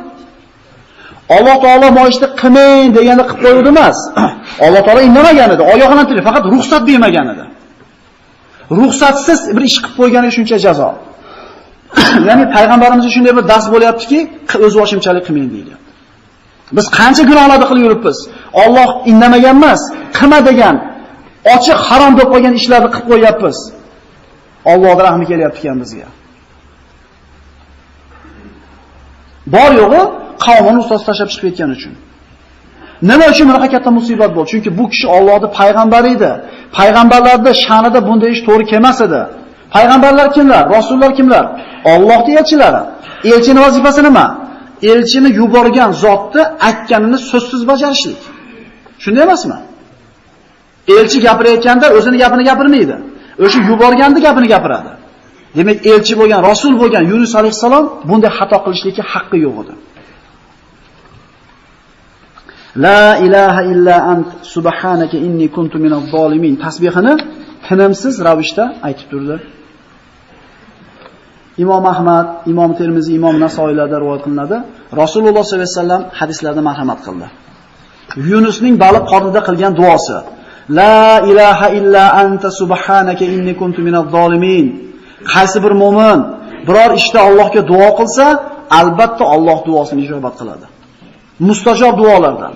S1: Alloh taolo mo'ishni qilmang deganda qilib qo'yuvdi emas. Alloh taolo indamagan edi, oyog'ini tili, faqat ruxsat bermagan edi. Ruxsatsiz bir ish qilib qo'yganiga shuncha jazo. Ya'ni payg'ambarimiz shunday bir dars bo'lyaptiki, o'z boshimchalik qilmang deydi. Biz qancha gunohlarni qilib yuribmiz. Alloh indamagan emas, qilma degan, ochiq harom deb qo'ygan ishlarni qilib qo'yapmiz. Allohning rahmi kelyapti ekan bizga. Bor yo'g'i qavmini ustoz tashlab chiqib ketgani uchun. Nima uchun bunaqa katta musibat bo'ldi? Chunki bu kishi Allohning payg'ambari edi. Payg'ambarlarning sha'nida bunday ish to'g'ri kelmas edi. Payg'ambarlar kimlar? Rasullar kimlar? Allohning elchilari. Elchining vazifasi nima? Elchini yuborgan zotni aytganini so'zsiz bajarishlik. Shunday emasmi? Elchi gapirayotganda o'zini gapini gapirmaydi. O'sha yuborganning gapini gapiradi. Demak, elchi bo'lgan, rasul bo'lgan Yunus alayhisalom bunday xato qilishlikka haqqi yo'q edi. La ilaha illa ant subhanaka inni kuntu minaz zolimin tasbihini tinimsiz ravishda aytib turdi. Imom Ahmad, Imom Termiziy, Imom Nasoiylarda rivoyat qilinadi. Rasululloh sollallohu alayhi vasallam hadislarda marhamat qildi. Yunusning baliq qornida qilgan duosi. La ilaha illa anta subhanaka inni kuntu minaz zolimin. Qaysi bir mu'min biror ishda Allohga duo qilsa, albatta Alloh duosini ijobat qiladi. Mustajob duolardan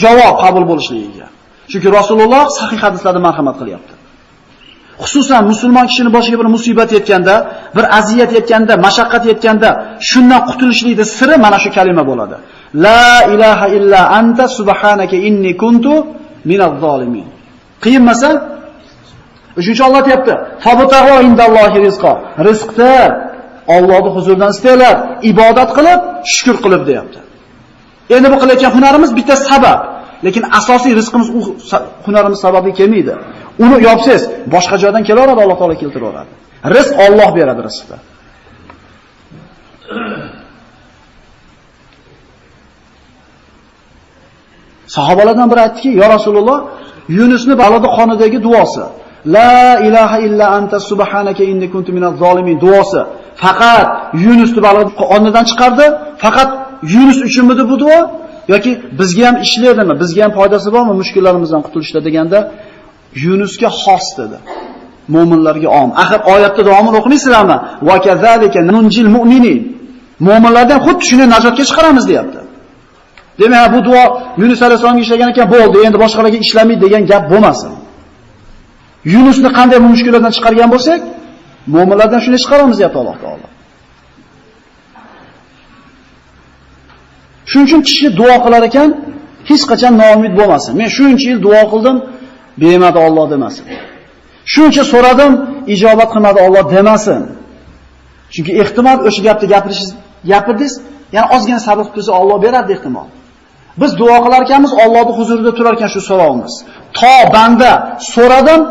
S1: javob qabul bo'lishligiga. Chunki Rasululloh sahih hadislarda marhamat qilyapti. Xususan musulmon kishining boshiga bir musibat yetganda, bir aziyat yetganda, mashaqqat yetganda, shundan qutulishlikning siri mana shu kalima bo'ladi. La ilaha illa anta subhanaka inni kuntu minaz zolimin. Qiyinmasa, uchinchi Alloh aytibdi: "Fabtahu indallohi rizqo." Rizqni Allohning huzuridan istanglar, ibodat qilib, shukr qilib deyapti. Endi bu qilayotgan hunarimiz bitta sabab, lekin asosiy rizqimiz u hunarimiz sababli kelmaydi. Uni yopsiz, boshqa joydan kelaveradi, Alloh taolo keltiraveradi. Rizq Alloh beradi rizqni. Sahobalardan biri aytdiki: "Ya Rasululloh, Yunusning balodi qonidagi duosi, la ilaha illa anta subhanaka inni kuntu minaz zolimin duosi faqat Yunusning balodi qonidan chiqardi, faqat Yunus uchunmidi bu duo yoki bizga ham ishlaydimi, bizga ham foydasi bormi mushkullarimizdan qutulishda deganda Yunusga xos dedi. Mo'minlarga om. Axir oyatda davomini o'qimaysizlarmi? Va kazalika nunjil mu'minin. Mo'minlardan xuddi shuni najotga chiqaramiz deyapti. Demak, bu duo Yunus alayhisolamga ishlagan ekan, bo'ldi, endi boshqalarga ishlamaydi degan gap bo'lmasin. Yunusni qanday bu mushkullardan chiqargan bo'lsak, mo'minlardan shuni chiqaramiz deyapti Alloh taolo. Shuning uchun kishi duo qilar ekan, hech qachon noumid bo'lmasin. Men shuncha yil duo qildim, bermadi Alloh demasin. Shuncha so'radim, ijobat qilmadi Alloh demasin. Chunki ehtimol o'sha gapni gapirdingiz, yana ozgina sabr qilib tursa Alloh beradi ehtimol. Biz duo qilar ekanmiz, Allohning huzurida turar ekan shu so'rovimiz. To banda so'radim,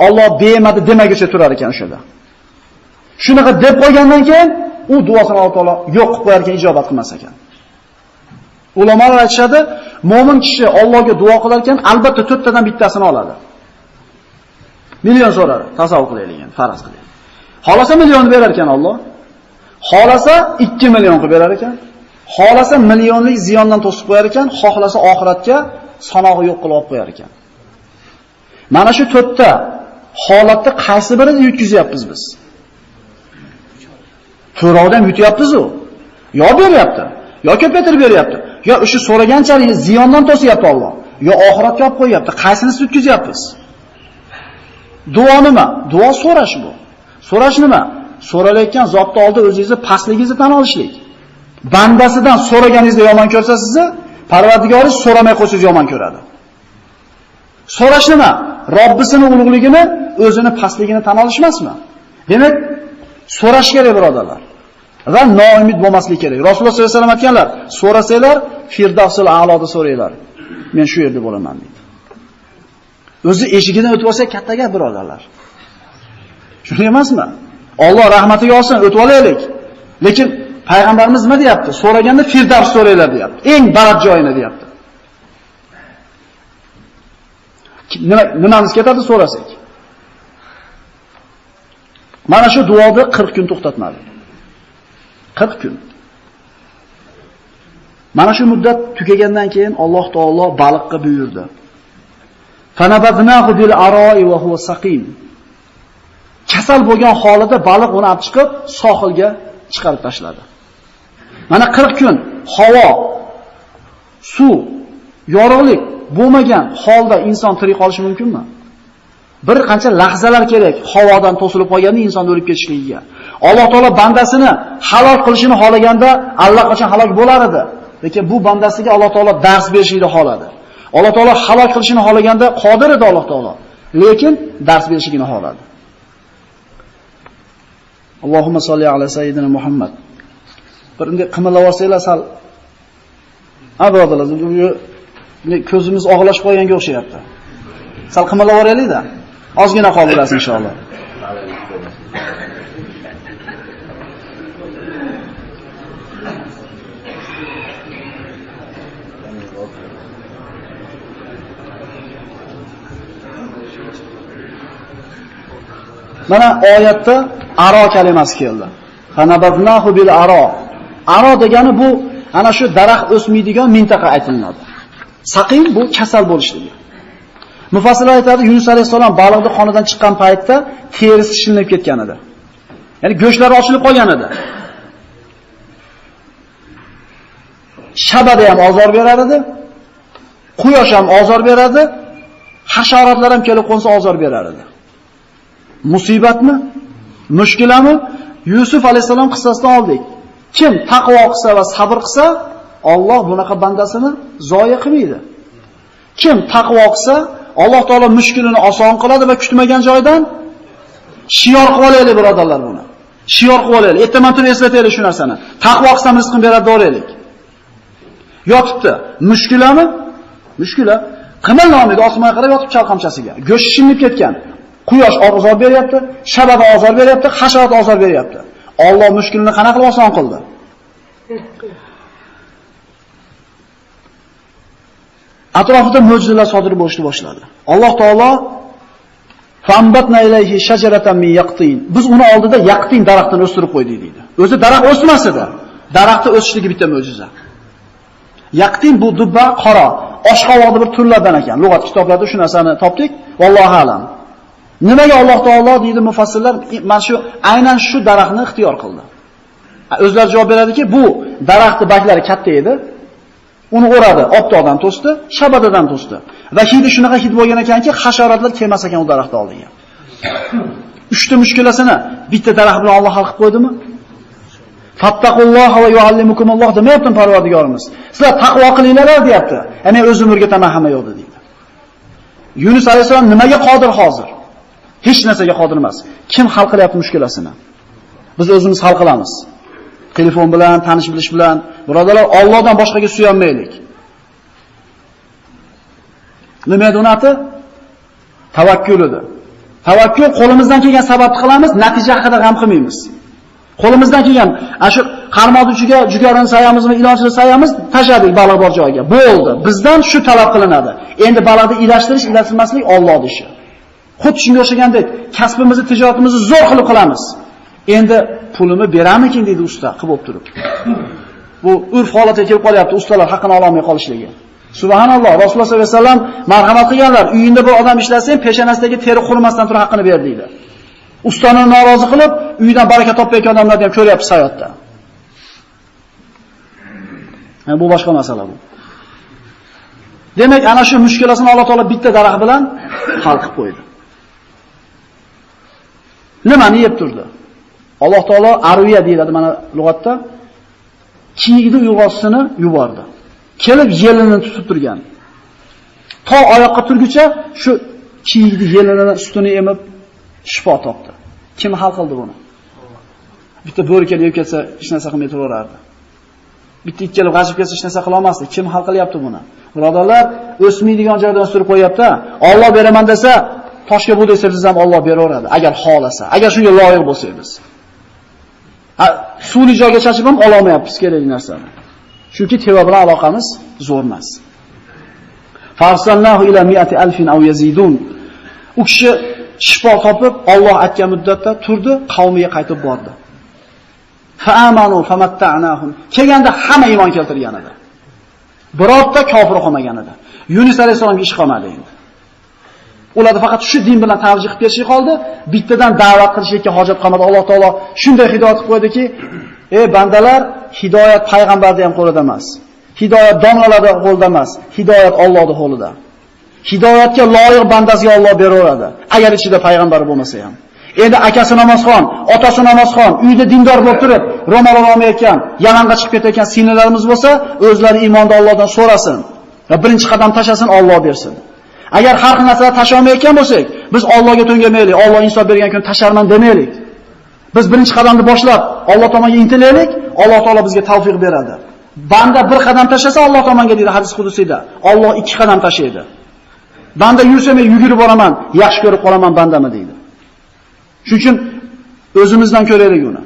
S1: Alloh bermadi demaguncha turar ekan o'shada. Shunaqa deb qo'ygandan keyin u duosini Alloh taolo yo'q qilib qo'yar ekan, ijobat qilmas ekan. Ulamolar aytishadi, mo'min kishi Allohga duo qilar ekan, albatta 4 tadan bittasini oladi. Million so'radi, tasavvur qilaylik endi, faraz qilaylik. Xolasa million berar ekan Alloh. Xolasa 2 million qilib berar ekan. Xolasa millionlik ziyondan to'sib qo'yar ekan, xohlasa oxiratga sanog'i yo'q qilib olib qo'yar ekan. Mana shu 4 ta holatda qaysi birini yutkizyapmiz biz? To'rovdan yutyapmiz u. Yo beryapti, yo ko'paytirib beryapti, yo o'sha so'raganchalik ziyondan to'siyapti Alloh, yo oxiratga olib qo'yapti. Qaysini yutkizyapmiz? Duo nima? Duo so'rash bu. So'rash nima? So'ralayotgan zotni oldida o'zingizni pastligingizni tan olishlik. Bandasidan so'raganingizda yomon ko'rsa sizni, Parvardigoringiz so'ramay qo'ysangiz yomon ko'radi. So'rash nima? Robbisining ulug'ligini, o'zini pastligini tan olish emasmi? Demak, so'rash kerak birodarlar. Va noumid bo'lmaslik kerak. Rasululloh sollallohu alayhi vasallam aytganlar, so'rasanglar, Firdavsul a'loda so'ranglar. Men shu yerda bo'laman dedi. O'zi eshigidan o'tib olsa katta gap birodarlar. Shunday emasmi? Alloh rahmatiga olsin, o'tib olaylik. Lekin payg'ambarimiz nima deyapti? So'raganda Firdavs so'ranglar deyapti. Eng baland joyini deyapti. Nimamiz ketadi so'rasak? Mana shu duoni 40 kun to'xtatmadi. 40 kun. Mana shu muddat tugagandan keyin Alloh taolo baliqqa buyurdi. Fanabadnahu bil ara'i wa huwa saqim. Kasal bo'lgan holida baliq uni olib chiqib sohilga chiqarib tashladi. Mana 40 kun havo, suv, yorug'lik bo'lmagan holda inson tirik qolishi mumkinmi? Bir qancha lahzalar kerak havodan to'silib qolganda inson o'lib ketishligiga. Alloh taolo bandasini halok qilishini xohlaganda allaqachon halok bo'lar edi. Lekin bu bandasiga Alloh taolo dars berishini xohladi. Alloh taolo halok qilishini xohlaganda qodir edi Alloh taolo. Lekin dars berishini xohladi. Allohumma solli ala sayyidina Muhammad. Bir bunday qimillab olsanglar sal birodarlar, ko'zimiz og'lashib qolganga o'xshayapti. Sal qimillab oraylik-da. Ozgina qoldirasiz inshaalloh. Mana oyatda aro kalimasi keldi. Fanabadnahu bil aro. Aro degani bu ana shu daraxt o'smaydigan mintaqa aytiladi. Saqim bu kasal bo'lishligi. Mufassirlar aytadi, Yunus alayhisalom baliqning qonidan chiqqan paytda terisi shilinib ketgan edi. Ya'ni go'shtlari ochilib qolgan edi. Shabada ham ozor berar edi, quyosh ham ozor beradi, hasharotlar ham kelib qo'nsa ozor berar edi. Musibatmi? Mushkulami? Yusuf alayhisalom qissasidan oldik. Kim taqvo qilsa va sabr qilsa, Alloh bunaqa bandasini zoya qilmaydi. Kim taqvo qilsa, Alloh taolo mushkulini oson qiladi va kutmagan joydan shiyor qilib olaylik birodarlar buni. Shiyor qilib olaylik. Ertaman turib eslataylik shu narsani. Taqvo qilsam rizqim beradi deylik. Yotibdi. Mushkulami? Mushkula. Qimirlamaydi, osmonga qarab yotib chalqamchasiga. Go'sh shinib ketgan. Quyosh ozor beryapti, shabada ozor beryapti, hasharot ozor beryapti. Alloh mushkulini qanaqa qilib oson qildi? Atrofida mo'jizalar sodir bo'lishni boshladi. Alloh taolo fambatna ilayhi shajaratan min yaqtin. Biz uni oldida yaqtin daraxtini o'stirib qo'ydik deydi. O'zi daraxt o'smas edi. Daraxtni o'sishligi bitta mo'jiza. Yaqtin bu dubba qora, oshqovoqli bir turlardan ekan. Lug'at kitoblarida shu narsani topdik. Vallohu alam. Nimaga Alloh taolo deydi mufassirlar, mana shu aynan shu daraxtni ixtiyor qildi. O'zlari javob beradiki, bu daraxtning baklari katta edi. Uni o'radi, optoqdan to'sdi, shabadadan to'sdi. Va hidi shunaqa hid bo'lgan ekanki, hasharotlar kelmas ekan u daraxt oldiga. 3 ta mushkulasini bitta daraxt bilan Alloh hal qilib qo'ydimi? Fattaqulloha va yuallimukumulloh demayapti Parvardigorimiz. Sizlar taqvo qilinglar deyapti. Ya'ni o'zim o'rgataman hamma yo'qdi deydi. Yunus alayhisalom nimaga qodir hozir? Hech narsaga qodir emas. Kim hal qilyapti mushkulasini? Biz o'zimiz hal qilamiz. Telefon bilan, tanish bilish bilan, birodarlar, Allohdan boshqaga suyanmaylik. Nima edi unati? Tavakkul edi. Tavakkul qo'limizdan kelgan sababni qilamiz, natija haqida g'am qilmaymiz. Qo'limizdan kelgan, shu qarmoq uchiga jugarini sayamizmi, ilonchini sayamiz, tashadik baliq bor joyga. Bo'ldi. Bizdan shu talab qilinadi. Endi baliqni ilashtirish, ilashtirmaslik Allohning ishi. Xuddi shunga o'xshagandek, kasbimizni, tijoratimizni zo'r qilib qilamiz. Endi pulini beramikin deydi usta, qilib turib. Bu urf holatiga kelib qolyapti, ustalar haqqini ola olmay qolishligi. Subhanalloh, Rasululloh sollallohu alayhi vasallam marhamat qilganlar, uyingda bir odam ishlasang, peshonasidagi teri qurimasdan turib haqqini ber deydi. Ustani norozi qilib, uydan baraka topayotgan odamlarni ham ko'ryapsiz hayotda. Bu boshqa masala bu. Demak, ana shu mushkulasini Alloh taolo bitta daraxt bilan hal qilib qo'ydi. Nimani yeb turdi? Alloh taolo arviya deyiladi mana lug'atda. Kiyikni uyg'oqsini yubordi. Kelib yelini tutib turgan. To oyoqqa turguncha shu kiyikni yelini sutini emib shifo topdi. Kim hal qildi buni? Bitta bo'ri kelib yeb ketsa, hech narsa qilmay turaverardi. Bitta it kelib g'ajib ketsa, hech narsa qila olmasdi. Kim hal qilyapti buni? Birodarlar, o'smaydigan joydan o'stirib qo'yapti. Olloh beraman desa, toshga bu desa biz ham Alloh beraveradi, agar xolasa. Agar shunga loyiq bo'lsak biz. Suvli joyga chachib ham ola olmayapmiz kerak narsani. Chunki teva bilan aloqamiz zo'r emas. Farsalnahu ila mi'ati alfin aw yazidun. U kishi shifo topib, Alloh aytgan muddatda turdi, qavmiga qaytib bordi. Fa'amanu famatta'nahum. Kelganda hamma iymon keltirgan edi. Birorta kofir qolmagan edi. Yunus alayhisolamga ish qolmadi endi. Ular faqat shu din bilan tavjih qilib ketishi qoldi. Bittadan da'vat qilishga hojat qolmadi. Alloh taolo shunday hidoyat qilib qo'ydiki, ey bandalar, hidoyat payg'ambarda ham qo'lida emas. Hidoyat domlalarda qo'lida emas. Hidoyat Allohning qo'lida. Hidoyatga loyiq bandasiga Alloh beraveradi, agar ichida payg'ambar bo'lmasa ham. Endi akasi namozxon, otasi namozxon, uyda dindor bo'lib turib, ro'mol olmayotgan, Yamanga chiqib ketayotgan singillarimiz bo'lsa, o'zlari iymonda Allohdan so'rasin va birinchi qadam tashlasin, Alloh bersin. Agar har xil narsalar tashlamayotgan bo'lsak, biz Allohga to'ngamaylik, Alloh insof bergan kun tasharman demaylik. Biz birinchi qadamni boshlab Alloh tomonga intilaylik, Alloh taolo bizga tavfiq beradi. Banda bir qadam tashlasa Alloh tomonga deydi hadis qudusiyda. Alloh 2 qadam tashlaydi. Banda yursam yugurib boraman, yaxshi ko'rib qolaman bandamni deydi. Shuning uchun o'zimizdan ko'raylik uni.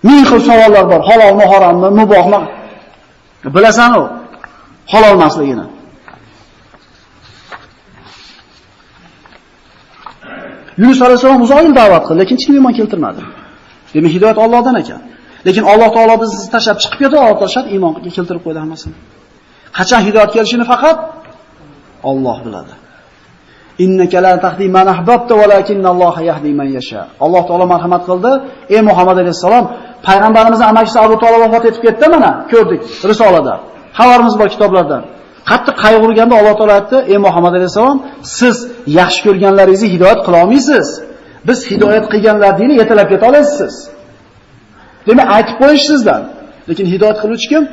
S1: Ming xil savollar bor. Halolmi, harommi, mubohmi? Bilasan-ku, halol emasligini. Yunus alayhisalom uzoq yil da'vat qildi, lekin hech kim iymon keltirmadi. Demak, hidoyat Allohdan ekan. Lekin Alloh taolo bizni tashlab chiqib ketdi, Alloh taolo shart iymonga keltirib qo'ydi hammasini. Qachon hidoyat kelishini faqat Alloh biladi. Innaka la tahdi man ahbabta walakinalloha yahdi man yasha. Alloh taolo marhamat qildi. Ey Muhammad alayhisalom, payg'ambarimizning amakisi Abu Talib vafot etib ketdi mana, ko'rdik risolada. Xabarimiz bor kitoblarda. Qattiq qayg'urganda Alloh taolo aytdi: "Ey Muhammad alayhisalom, siz yaxshi ko'rganlaringizni hidoyat qila olmaysiz. Biz hidoyat qilganlarni yetalab keta olasiz." Demak, aytib qo'yish sizdan. Lekin hidoyat qiluvchi kim?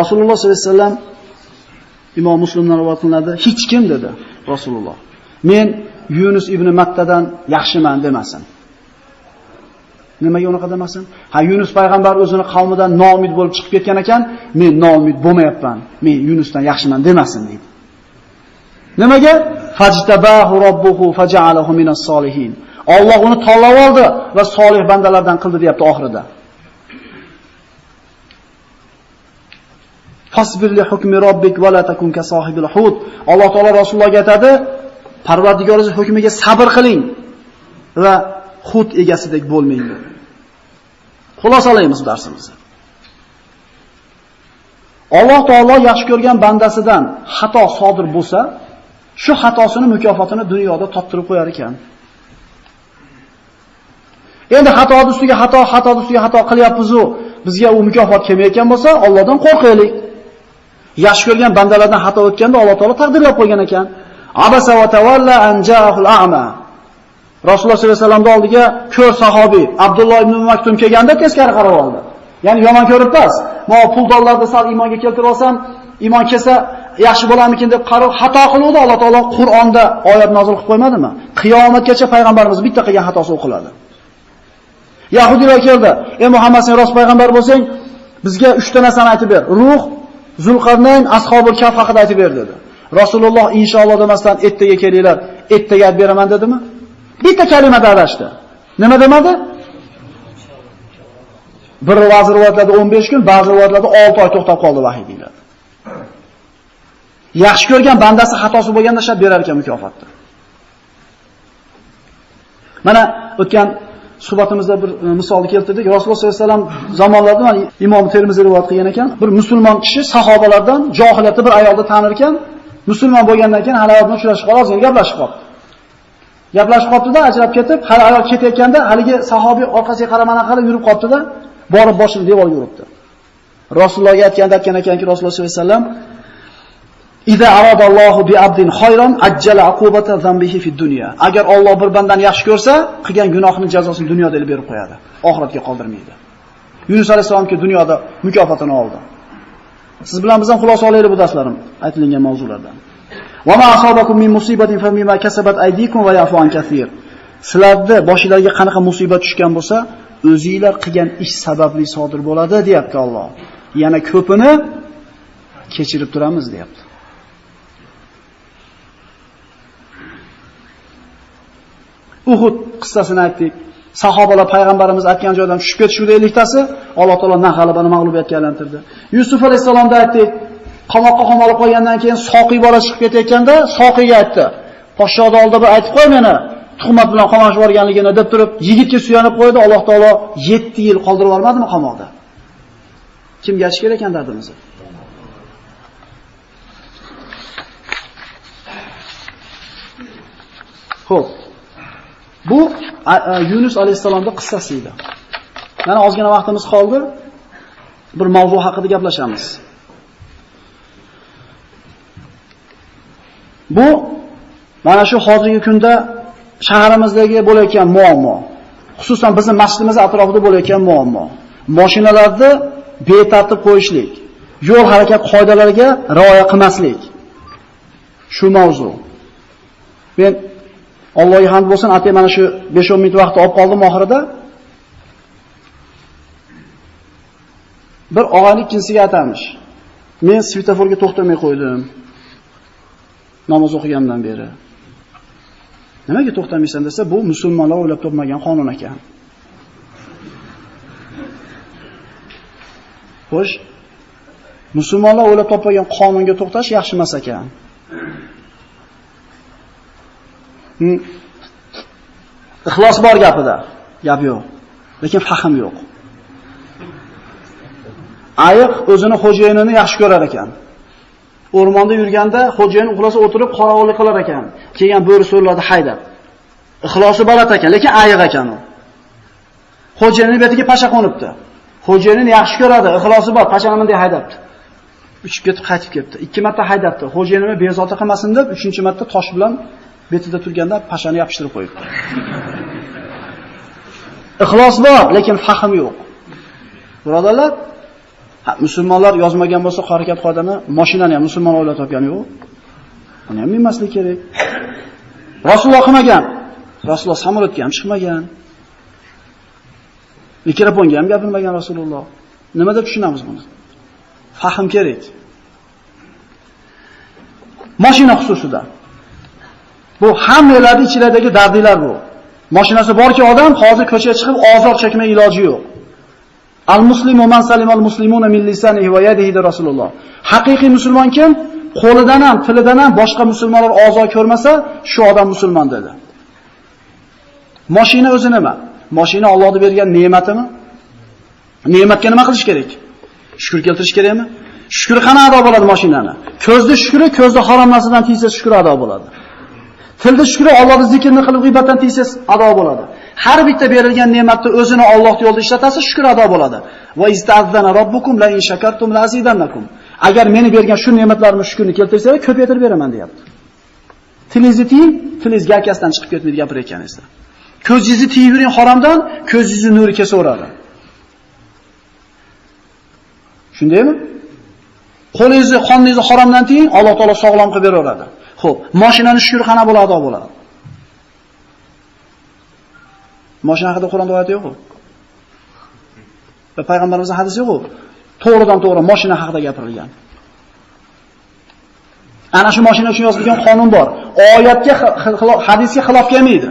S1: Rasululloh sollallohu alayhi vasallam Imom Muslimdan rivoyat qilinadi, hech kim dedi Rasululloh, men Yunus ibn Mattadan yaxshiman demasin. Nimaga unaqa demasin? Yunus payg'ambar o'zini qavmidan noumid bo'lib chiqib ketgan ekan, men noumid bo'lmayapman, men Yunusdan yaxshiman demasin deydi. Nimaga? Fajtabahu robbuhu faja'alahu minas solihin. Alloh uni tanlab oldi va solih bandalardan qildi deyapti oxirida. Fasbir li hukmi robbik va la takun ka sohibil hut. Alloh taolo Rasulullohga aytadi, Parvardigoringiz hukmiga sabr qiling va hut egasidek bo'lmang. Xulosalaymiz darsimizni. Alloh taolo yaxshi ko'rgan bandasidan xato sodir bo'lsa, shu xatosini mukofotini dunyoda toptirib qo'yar ekan. Endi xato ustiga xato qilyapmiz-ku, bizga u mukofot kelmayotgan bo'lsa, Allohdan qo'rqaylik. Yaxshi ko'rgan bandalardan xato o'tganda Alloh taolo taqdirlab qo'ygan ekan. Abasa va tavalla an ja'ahul a'ma. Rasululloh sollallohu alayhi vasallamning oldiga ko'r sahobiy Abdulloh ibn Maktum kelganda teskari qarab oldi. Ya'ni yomon ko'rib pas, "Men pul dollarni sal iymonga keltirib olsam, iymon kelsa yaxshi bo'larmikin" deb qarab xato qiluvdi. Alloh taolo Qur'onda oyat nozil qilib qo'ymadimi? Qiyomatgacha payg'ambarimiz bitta qilgan xatosi o'qiladi. Yahudilar keldi. "Ey Muhammad, sen rost payg'ambar bo'lsang, bizga 3 ta narsani aytib ber. Ruh, Zulqarnayn, Ashobul Kahf haqida aytib ber" dedi. Rasululloh inshaalloh demasdan ertaga kelinglar, ertaga aytib beraman dedimi? Bitta kalimada adashdi. Nima demadi? Bir vazir rivoyatlarda 15 kun, ba'zi rivoyatlarda 6 oy to'xtab qoldi vahiy deyiladi. Yaxshi ko'rgan bandasi xatosi bo'lganda shart berar ekan mukofotni. Mana o'tgan suhbatimizda bir misolni keltirdik. Rasululloh sollallohu alayhi vasallam zamonlarida mana Imom Termiziy rivoyat qilgan ekan, bir musulmon kishi sahobalardan johiliyatda bir ayolni tanir ekan, musulmon bo'lgandan keyin hali bilan uchrashib qolib, ozgina gaplashib qoldi. Gaplashib qoldi-da, ajrab ketib, hali ayol ketayotganda haligi sahobiy orqasiga qaramana qilib yurib qoldi-da, borib boshini devorga uribdi. Rasulullohga aytgan ekanki, Rasululloh sollallohu alayhi vasallam "Iza aradallohu bi abdin khayran ajjala uqubata zambihi fid dunya." Agar Alloh bir bandani yaxshi ko'rsa, qilgan gunohining jazosini dunyoda berib qo'yadi, oxiratga qoldirmaydi. Yunus alayhisolamga dunyoda mukofotini oldi. Siz bilan biz ham xulosa olaylik bu darslarim aytilgan mavzulardan. "Va ma asabakum min musibatin fa mimma kasabat aydikum va yafu an kaseer." Sizlarda boshingizga qanaqa musibat tushgan bo'lsa, o'zingizlar qilgan ish sababli sodir bo'ladi, deyapti Alloh. Yana ko'pini kechirib turamiz, deyapti. Uhud qissasini aytdik. Sahobalar payg'ambarimiz aytgan joydan tushib ketishdi 50 tasi, Alloh taolo g'alabani mag'lubiyatga aylantirdi. Yusuf alayhisalomda aytdik, qamoqqa qamalib qo'ygandan keyin Soqiy bola chiqib ketayotganda Soqiyga aytdi. Podshohning oldida bir aytib qo'y meni, tuhmat bilan qamoqqa yuborganligini deb turib, yigitga suyanib qo'ydi. Alloh taolo 7 yil qoldirib yubormadimi qamoqda? Kimga aytish kerak ekan dardimizni? Xo'p. Bu Yunus alayhisalomning qissasi edi. Mana ozgina vaqtimiz qoldi. Bir mavzu haqida gaplashamiz. Bu mana shu hozirgi kunda shaharimizdagi bo'layotgan muammo. Xususan bizning masjidimiz atrofida bo'layotgan muammo. Mashinalarni betartib qo'yishlik, yo'l harakat qoidalariga rioya qilmaslik. Shu mavzu. Men Allohga hamd bo'lsin, atay mana shu 5-10 minut vaqt olib qoldim oxirida. Bir og'aylik jinsiga aytamish. Men svetoforga to'xtamay qo'ydim. Namoz o'qigandan beri. Nimaga to'xtamaysan desa, bu musulmonlar o'ylab topmagan qonun ekan. Xo'sh, musulmonlar o'ylab topmagan qonunga to'xtash yaxshi emas ekan. Ixlos bor gapida, gap yo'q, lekin fahm yo'q. Ayiq o'zini xo'jayinini yaxshi ko'rar ekan. O'rmonda yurganda xo'jayin uxlasa o'tirib qorovullik qilar ekan. Kelgan bo'ri so'rlarni haydab. Ixlosi balat ekan, lekin ayiq ekan u. Xo'jayinining betiga pasha qo'nibdi. Xo'jayinini yaxshi ko'radi, ixlosi bor, pashani bunday haydabdi. Uchib ketib qaytib kelibdi. 2 marta haydabdi. Xo'jayinini bezovta qilmasin deb 3-marta tosh bilan betida turganda pashani yopishtirib qo'yibdi. Ixlos bor, lekin fahm yo'q. Birodarlar, musulmonlar yozmagan bo'lsa harakat qoidani, mashinani ham musulmon o'ylab topgani yo'q. Buni ham bilmaslik kerak. Rasululloh qilmagan. Rasululloh samolyotga ham chiqmagan. Mikrofonga ham gapirmagan Rasululloh. Nima deb tushunamiz buni? Fahm kerak. Mashina xususida. Bu hammalarning ichiridagi dardlar bu. Mashinasi borki odam hozir ko'chaga chiqib ozor chekmay iloji yo'q. Al-muslimu man salimal muslimuna min lisanihi va yadihi de Rasululloh. Haqiqiy musulmon kim? Qo'lidan ham, tilidan ham boshqa musulmonlar ozor ko'rmasa, shu odam musulmon dedi. Mashina o'zi nima? Mashina Allohning bergan ne'matimi? Ne'matga nima qilish kerak? Shukr keltirish kerakmi? Shukri qana ado bo'ladi mashinani? Ko'zda shukri, ko'zda harom narsadan tiysa shukr ado bo'ladi. Tilda shukri, Allohning zikrini qilib g'iybatdan tiysa ado bo'ladi. Har bitta berilgan ne'matni o'zini Alloh yo'lida ishlatasiz, shukr ado bo'ladi. Va ista'zana robbukum la in shakartum la azidannakum. Agar meni bergan shu ne'matlarimni shukrni keltirsanglar, ko'paytirib beraman, deyapti. Tilingizni tiying, tilingiz garkasidan chiqib ketmaydi gapirayotganingizda. Ko'zingizni tiyib yuring haromdan, ko'zingizni nuri kesaveradi. Shundaymi? Qo'lingizni, qoningizni haromdan tiying, Alloh taolo sog'lom qilib beraveradi. Xo'p, mashinani shukr qana bo'ladi, ado bo'ladi. Mashina haqida Qur'onda oyat yo'q-ku. Va payg'ambarimizning hadisi yo'q-ku. To'g'ridan to'g'ri mashina haqida gapirilgan. Ana shu mashina uchun yozilgan qonun bor. Oyatga, hadisga xilof kelmaydi.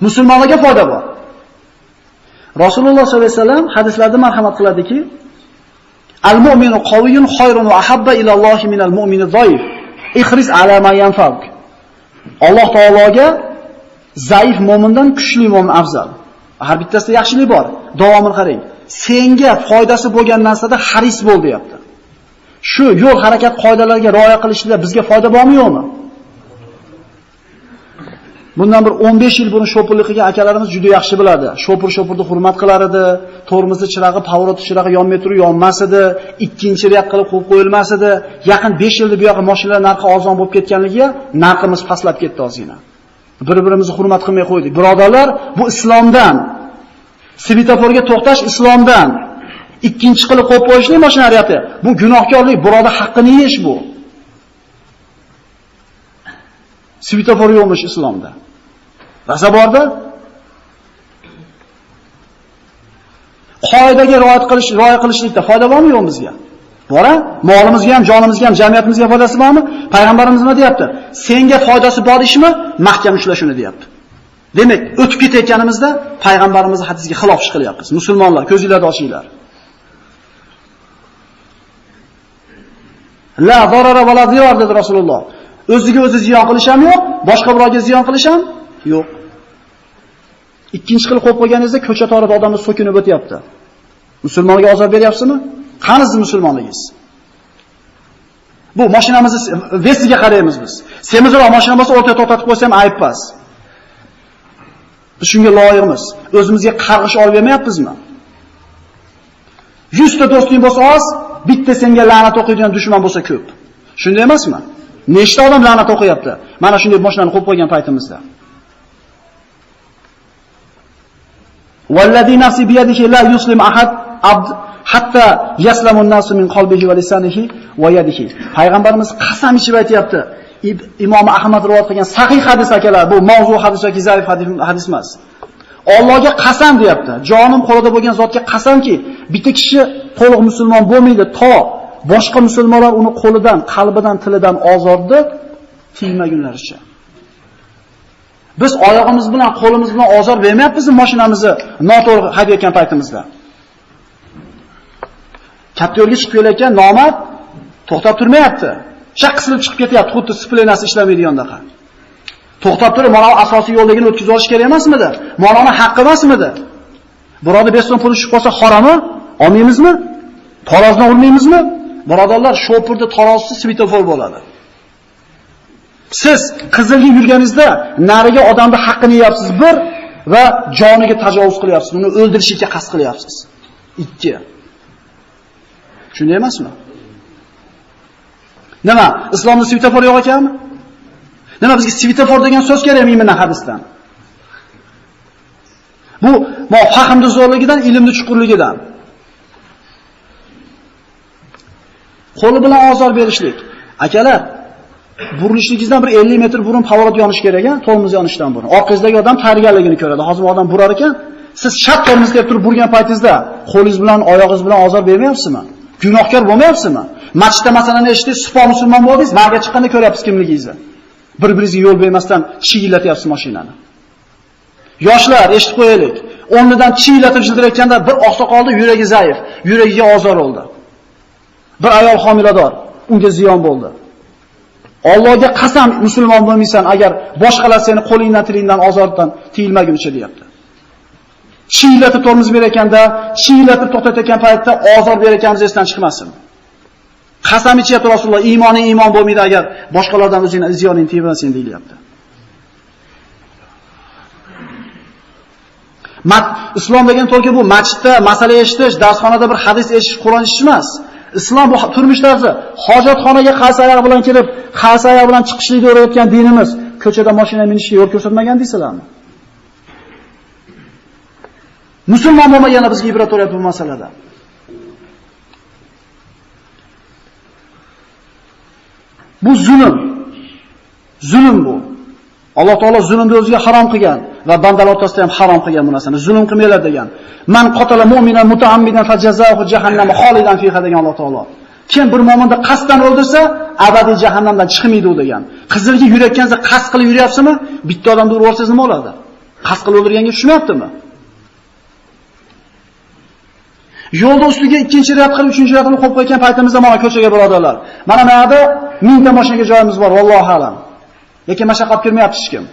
S1: Musulmonlarga foyda bor. Rasululloh sollallohu alayhi vasallam hadislarda marhamat qiladiki, al-mu'minu qawiyyun khayrun va ahabba ila Allohi minal mu'mini zaif. Ihris ala ma yanfa'uk. Alloh taologa zaif mo'mindan kuchli mo'min afzal. Har bittasida yaxshilik bor. Davomini qarang. Senga foydasi bo'lgan narsada haris bo'l, deyapti. Shu yo'l harakat qoidalariga rioya qilishda bizga foyda bormi, yo'qmi? Bundan bir 15 yil buni shopurlik qilgan akalarimiz juda yaxshi biladi. Shopurni hurmat qilar edi, tormozni chirog'i, pavorot chirog'i yonmay turib yonmas edi, ikkinchi riyat qilib qo'yib qo'yilmas edi. Yaqin 5 yilda bu yoqqa mashinalar narxi arzon bo'lib ketganligiga narximiz pastlab ketdi ozgina. Bir-birimizni hurmat qilmay qo'ydik. Birodarlar, bu islomdan. Svetoforga to'xtash islomdan. Ikkinchi qilib qo'yib qo'yishning mashinariyati. Bu gunohkorlik, birodar haqqini yeyish bu. Svetofor yo'qmish islomda. Rasa borda qoidaga rioya qilishlikda foyda bormi yo'q bizga? Bora, molimizga ham, jonimizga ham, jamiyatimizga foydasi bormi? Payg'ambarimiz nima deyapti? Senga foydasi bor ishmi? Mahkam ushla shuni deyapti. Demak, o'tib ketayotganimizda payg'ambarimizning hadisiga xilof ish qilyapmiz. Musulmonlar, ko'zinglarni ochinglar. La zarara va la zirar dedi Rasululloh. O'ziga o'zi ziyon qilish ham yo'q, boshqa birovga ziyon qilish ham yo'q. Ikkinchi qilib qo'yib qo'yganingizda ko'cha torida odamlar so'kinib o'tyapti. Musulmonga azob beryapsizmi? Qani siz musulmonligingiz? Bu mashinamizni vesiga qaraymiz biz. Semizroq mashina bo'lsa o'rtaga to'xtatib qo'ysam ayb emas. Biz shunga loyiqmiz. O'zimizga qarg'ish olib bermayapmizmi? 100 ta do'sting bo'lsa oz, bitta senga la'nat o'qiydigan dushman bo'lsa ko'p. Shunday emasmi? Nechta odam la'nat o'qiyapti? Mana shunday mashinani qo'yib qo'ygan paytimizda. Vallazi nafsi biyadihi la yuslim ahad abd hatta yaslamu an-nasu min qalbihi va lisanihi va yadihi. Payg'ambarimiz qasam ichib aytayapti. Imom Ahmad rivoyat qilgan sahih hadis akalar, bu mavzu hadis yoki zaif hadis emas. Allohga qasam deyapti. Jonim qo'lida bo'lgan zotga qasamki, bitta kishi to'liq musulmon bo'lmaydi to boshqa musulmonlar uni qo'lidan, qalbidan, tilidan ozorni tiymagunlaricha. Biz oyog'imiz bilan, qo'limiz bilan ozor bermayapmiz mashinamizni noto'g'ri haydayotgan paytimizda. Katta yo'lga chiqib kelayotgan nomard to'xtab turmayapti. Shaqqisilib chiqib ketyapti, xuddi splenasi ishlamaydigandaqa. To'xtab turib, mana asosiy yo'ldagini o'tkazib olish kerak emasmidi? Mana haqqi emasmidi? Biroda 5 so'm pul tushib qolsa haromi? Olmaymizmi? Tarozdan urmaymizmi? Birodarlar, shopurda tarozisi svetofor bo'ladi. Siz qizilga yurganingizda nariga odamning haqqini yeyapsiz bir va joniga tajovuz qilyapsiz, uni o'ldirishga qasd qilyapsiz. 2. Shunday emasmi? Nima? Islomda svetofor yo'q ekanmi? Nima bizga svetofor degan so'z kerakmi mana hadisdan? Bu fahmning zo'rligidan, ilmning chuqurligidan. Qo'li bilan ozor berishlik. Akalar, burilishligingizdan bir 50 metr burun pavorot yonish kerak ekan, tormoz yonishdan burun. Orqangizdagi odam tayyorgarligini ko'radi. Hozir odam burar ekan, siz shart tormoz deb turib burgan paytingizda qo'lingiz bilan, oyog'ingiz bilan ozor bermayapsizmi? Gunohkor bo'lmayapsizmi? Masjidda masalan eshitdingiz, sipo musulmon bo'ldingiz, marga chiqqanda ko'ryapsiz kimligingizni. Bir-biringizga yo'l bermasdan chiyillatyapsiz mashinani. Yoshlar, eshitib qo'yaylik. O'rnidan chiyillatib jildirayotganda bir oqsoqoldi, yuragi zaif, yuragiga ozor oldi. Bir ayol homilador, unga ziyon bo'ldi. Allohga qasam musulmon bo'lmaysan agar boshqalar seni qo'lingdan, tilingdan ozordan tiyilmagunicha deyapti. Chiylatib tormoz berayotganda, chiylatib to'xtatayotgan paytda ozor berayotganimiz esdan chiqmasin. Qasam ichyapti Rasululloh, iymoning iymon bo'lmaydi agar boshqalardan o'zingni ziyoning tegmasin deyilyapti. Islom degan to'g'ri bu masjidda masala eshitish, darsxonada bir hadis eshitish, Qur'on eshitish emas. Islom bu turmush tarzi. Hojatxonaga qaysi oyoq bilan kirib, qaysi oyoq bilan chiqishlikni o'rgatgan dinimiz, ko'chada mashina minishga yo'l ko'rsatmagan deysizlarmi? Musulmon bo'lmaganlar bizga ibrat o'rayapti bu masalada. Bu zulm. Zulm bu. Alloh taolo zulmni o'ziga harom qilgan va bandalar o'rtasida ham harom qilgan bu narsani. Zulm qilmanglar degan. Man qatala mu'minan mutaammidan fajazaahu jahannam xolidan fiha degan Alloh taolo. Kim bir mu'minni qasddan o'ldirsa, abadiy jahannamdan chiqmaydi u degan. Qizilga yurayotganingizda qasd qilib yuryapsizmi? Bitta odamni urib olsangiz nima bo'ladi? Qasd qilib o'ldirganga tushmayaptimi? Yo'lda ustiga ikkinchi rat qilib, uchinchi rat qilib qo'yib qo'ygan paytimizda mana ko'chaga birodarlar. Mana bu yerda 1000 ta mashinaga joyimiz bor, vallohu alam. Lekin mashaqqat kirmayapti hech kim.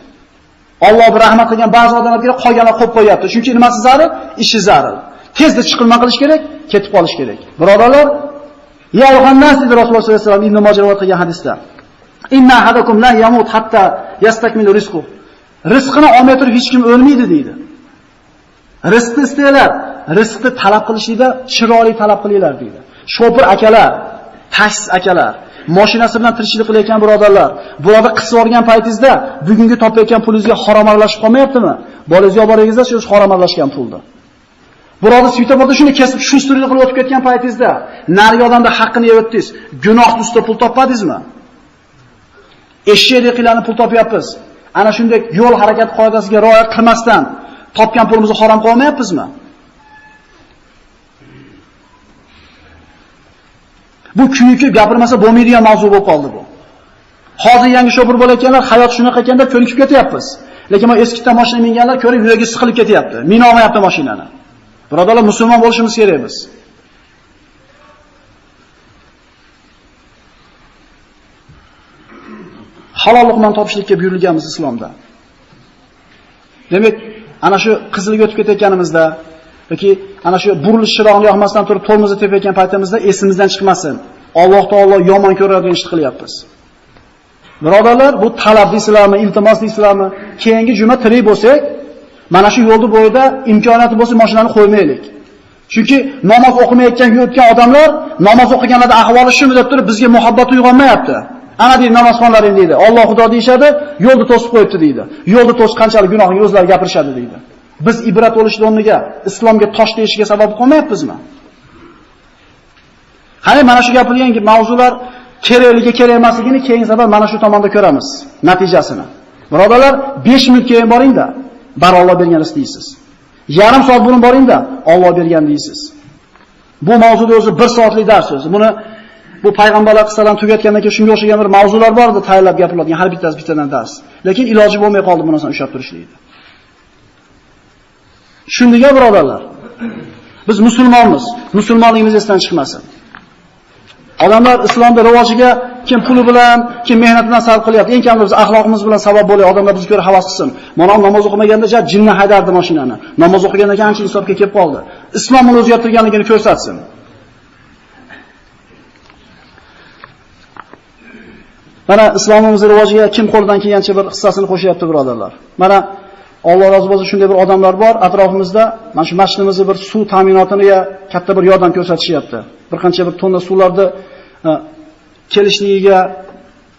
S1: Alloh bir rahmat qilgan ba'zi odamlarga qolganlar qo'yib qo'yapti. Chunki nimasi zarur? Ishi zarur. Tezda chiqilma qilish kerak, ketib qolish kerak. Birodarlar, ya Yohannas dedi Rasululloh sollallohu alayhi vasallam Ibn Majah rivoyat qilgan hadisda. Inna ahadakum la yamut hatta yastakmilu rizqu. Rizqini olmay turib hech kim o'lmaydi deydi. Rizqni istaylar, rizqni talab qilishida chiroyli talab qilinglar deydi. Shopir akalar, taksi akalar, mashinasi bilan tirikchilik qilayotgan birodarlar, bularni qisib olgan paytingizda bugungi topayotgan pulingizga harom aralashib qolmayaptimi? Bolangizga olib boringizda shu harom aralashgan pulni. Biroda svetoforda shuni kesib, shu ustida qilib o'tib ketgan paytingizda, narigi odamda haqqini yeb o'tdingiz, gunoh ustida pul topmadingizmi? Eshshak qilarni pul topyapmiz. Ana shunday yo'l harakat qoidasiga rioya qilmasdan topgan pulimizni harom qilmayapmizmi? Bu kuyuki gapirmasa bo'lmaydigan mavzu bo'lib qoldi bu. Hozir yangi shofir bo'layotganlar hayot shunaqa ekanda ko'nikib ketyapmiz. Lekin men eskidan mashina minganlar ko'rib yuragi siqilib ketyapti. Mina olmayapti mashinani. Birodarlar, musulmon bo'lishimiz kerak biz. Halol luqmon topishlikka buyurilganmiz islomda. Demak, ana shu qizilga o'tib ketayotganimizda yoki ana shu burilish chirog'ini yoqmasdan turib tormozni tepayotgan paytimizda esimizdan chiqmasin. Alloh taolo yomon ko'radigan ish qilyapmiz. Birodarlar, bu talab deysizlarmi, iltimos deysizlarmi? Keyingi juma tirik bo'lsak, mana shu yo'lda bo'yida imkoniyati bo'lsa mashinani qo'ymaylik. Chunki namoz o'qimayotgan yurtgan odamlar namoz o'qiganlarda ahvoli shumi deb turib bizga muhabbat uyg'onmayapti. Ana deydi namozxonlaring deydi. Alloh Xudo deyshadi, yo'lda to'sib qo'yibdi deydi. Yo'lda to'siq qanchalik gunohni o'zlari gapirishadi deydi. Biz ibrat olish o'rniga islomga tosh deyishiga sabab qolmayapmizmi? Qani mana shu gapilgan mavzular kerakligi kerak emasligini keyingi safar mana shu tomonda ko'ramiz natijasini. Birodarlar, 5 minut keyin boringda, bar Alloh bergan rizq deysiz. Yarim soat burun boringda, Alloh bergan deysiz. Bu mavzuda o'zi 1 soatlik dars o'zi. Buni bu payg'ambarlar qissalarni tugatgandan keyin shunga o'xshagan bir mavzular bor edi, tayyorlab gapiriladigan har bittadan dars. Lekin iloji bo'lmay qoldi bu narsani ushlab turishlikda. Shundiga birodarlar, biz musulmonmiz. Musulmonligimiz esdan chiqmasin. Odamlar islomda rivojiga kim puli bilan, kim mehnat bilan sarf qilyapti. Eng kamida biz axloqimiz bilan sabab bo'lay, odamlar bizga ko'ra havas qilsin. Mana namoz o'qimaganda jinni haydardi mashinani. Namoz o'qigandan keyin ancha insofga kelib qoldi. Islom uni o'zgartirganligini ko'rsatsin. Mana islomimiz rivojiga kim qo'ldan kelgancha bir hissasini qo'shyapti birodarlar. Mana Alloh rozi bo'lsin, shunday bir odamlar bor atrofimizda. Mana shu masjidimizning bir suv ta'minotiniga katta bir yordam ko'rsatishyapti. Bir qancha bir tonna suvlarni kelishligiga,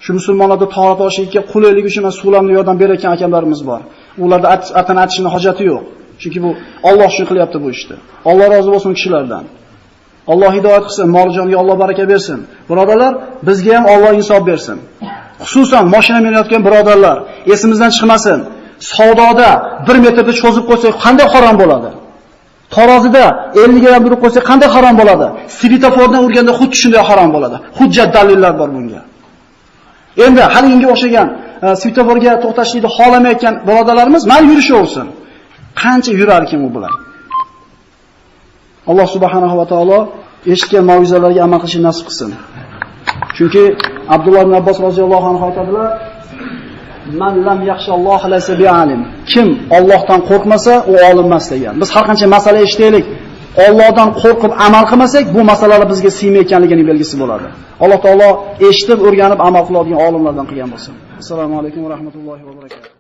S1: shu musulmonlarga tahorat olishligiga qulaylik uchun suvlarni yordam berayotgan akamlarimiz bor. Ularda atana atishning hojati yo'q. Chunki bu Alloh uchun qilyapti bu ishni. Alloh rozi bo'lsin kishilardan. Alloh hidoyat qilsin, mol-jonga Alloh baraka bersin. Birodarlar, bizga ham Alloh insof bersin. Xususan mashina minayotgan birodarlar, esimizdan chiqmasin. Savdoda 1 metrda cho'zib qo'ysak qanday harom bo'ladi? Tarozida 50 gram urib qo'ysak qanday harom bo'ladi? Svetofordan urganda xuddi shunday harom bo'ladi. Hujjat dalillar bor bunga. Endi haliginga o'xshagan svetoforga to'xtashlikni xohlamayotgan birodarlarimiz mana yurishaversin. Qancha yurar ekan u bilan? Alloh subhanahu va taolo eshitgan mav'izalarga amal qilishni nasib qilsin. Chunki Abdulloh ibn Abbos roziyallohu anhu aytadilar: Man lam yaxshalloh laysa bi'alim. Kim Allohdan qo'rqmasa, u olim emas degan. Biz har qancha masala eshitaylik, Allohdan qo'rqib amal qilmasak, bu masalalar bizga siymayotganligining belgisi bo'ladi. Alloh taolo eshitib, o'rganib amal qiladigan olimlardan qilgan bo'lsin. Assalomu alaykum va rahmatullohi va barakatuh.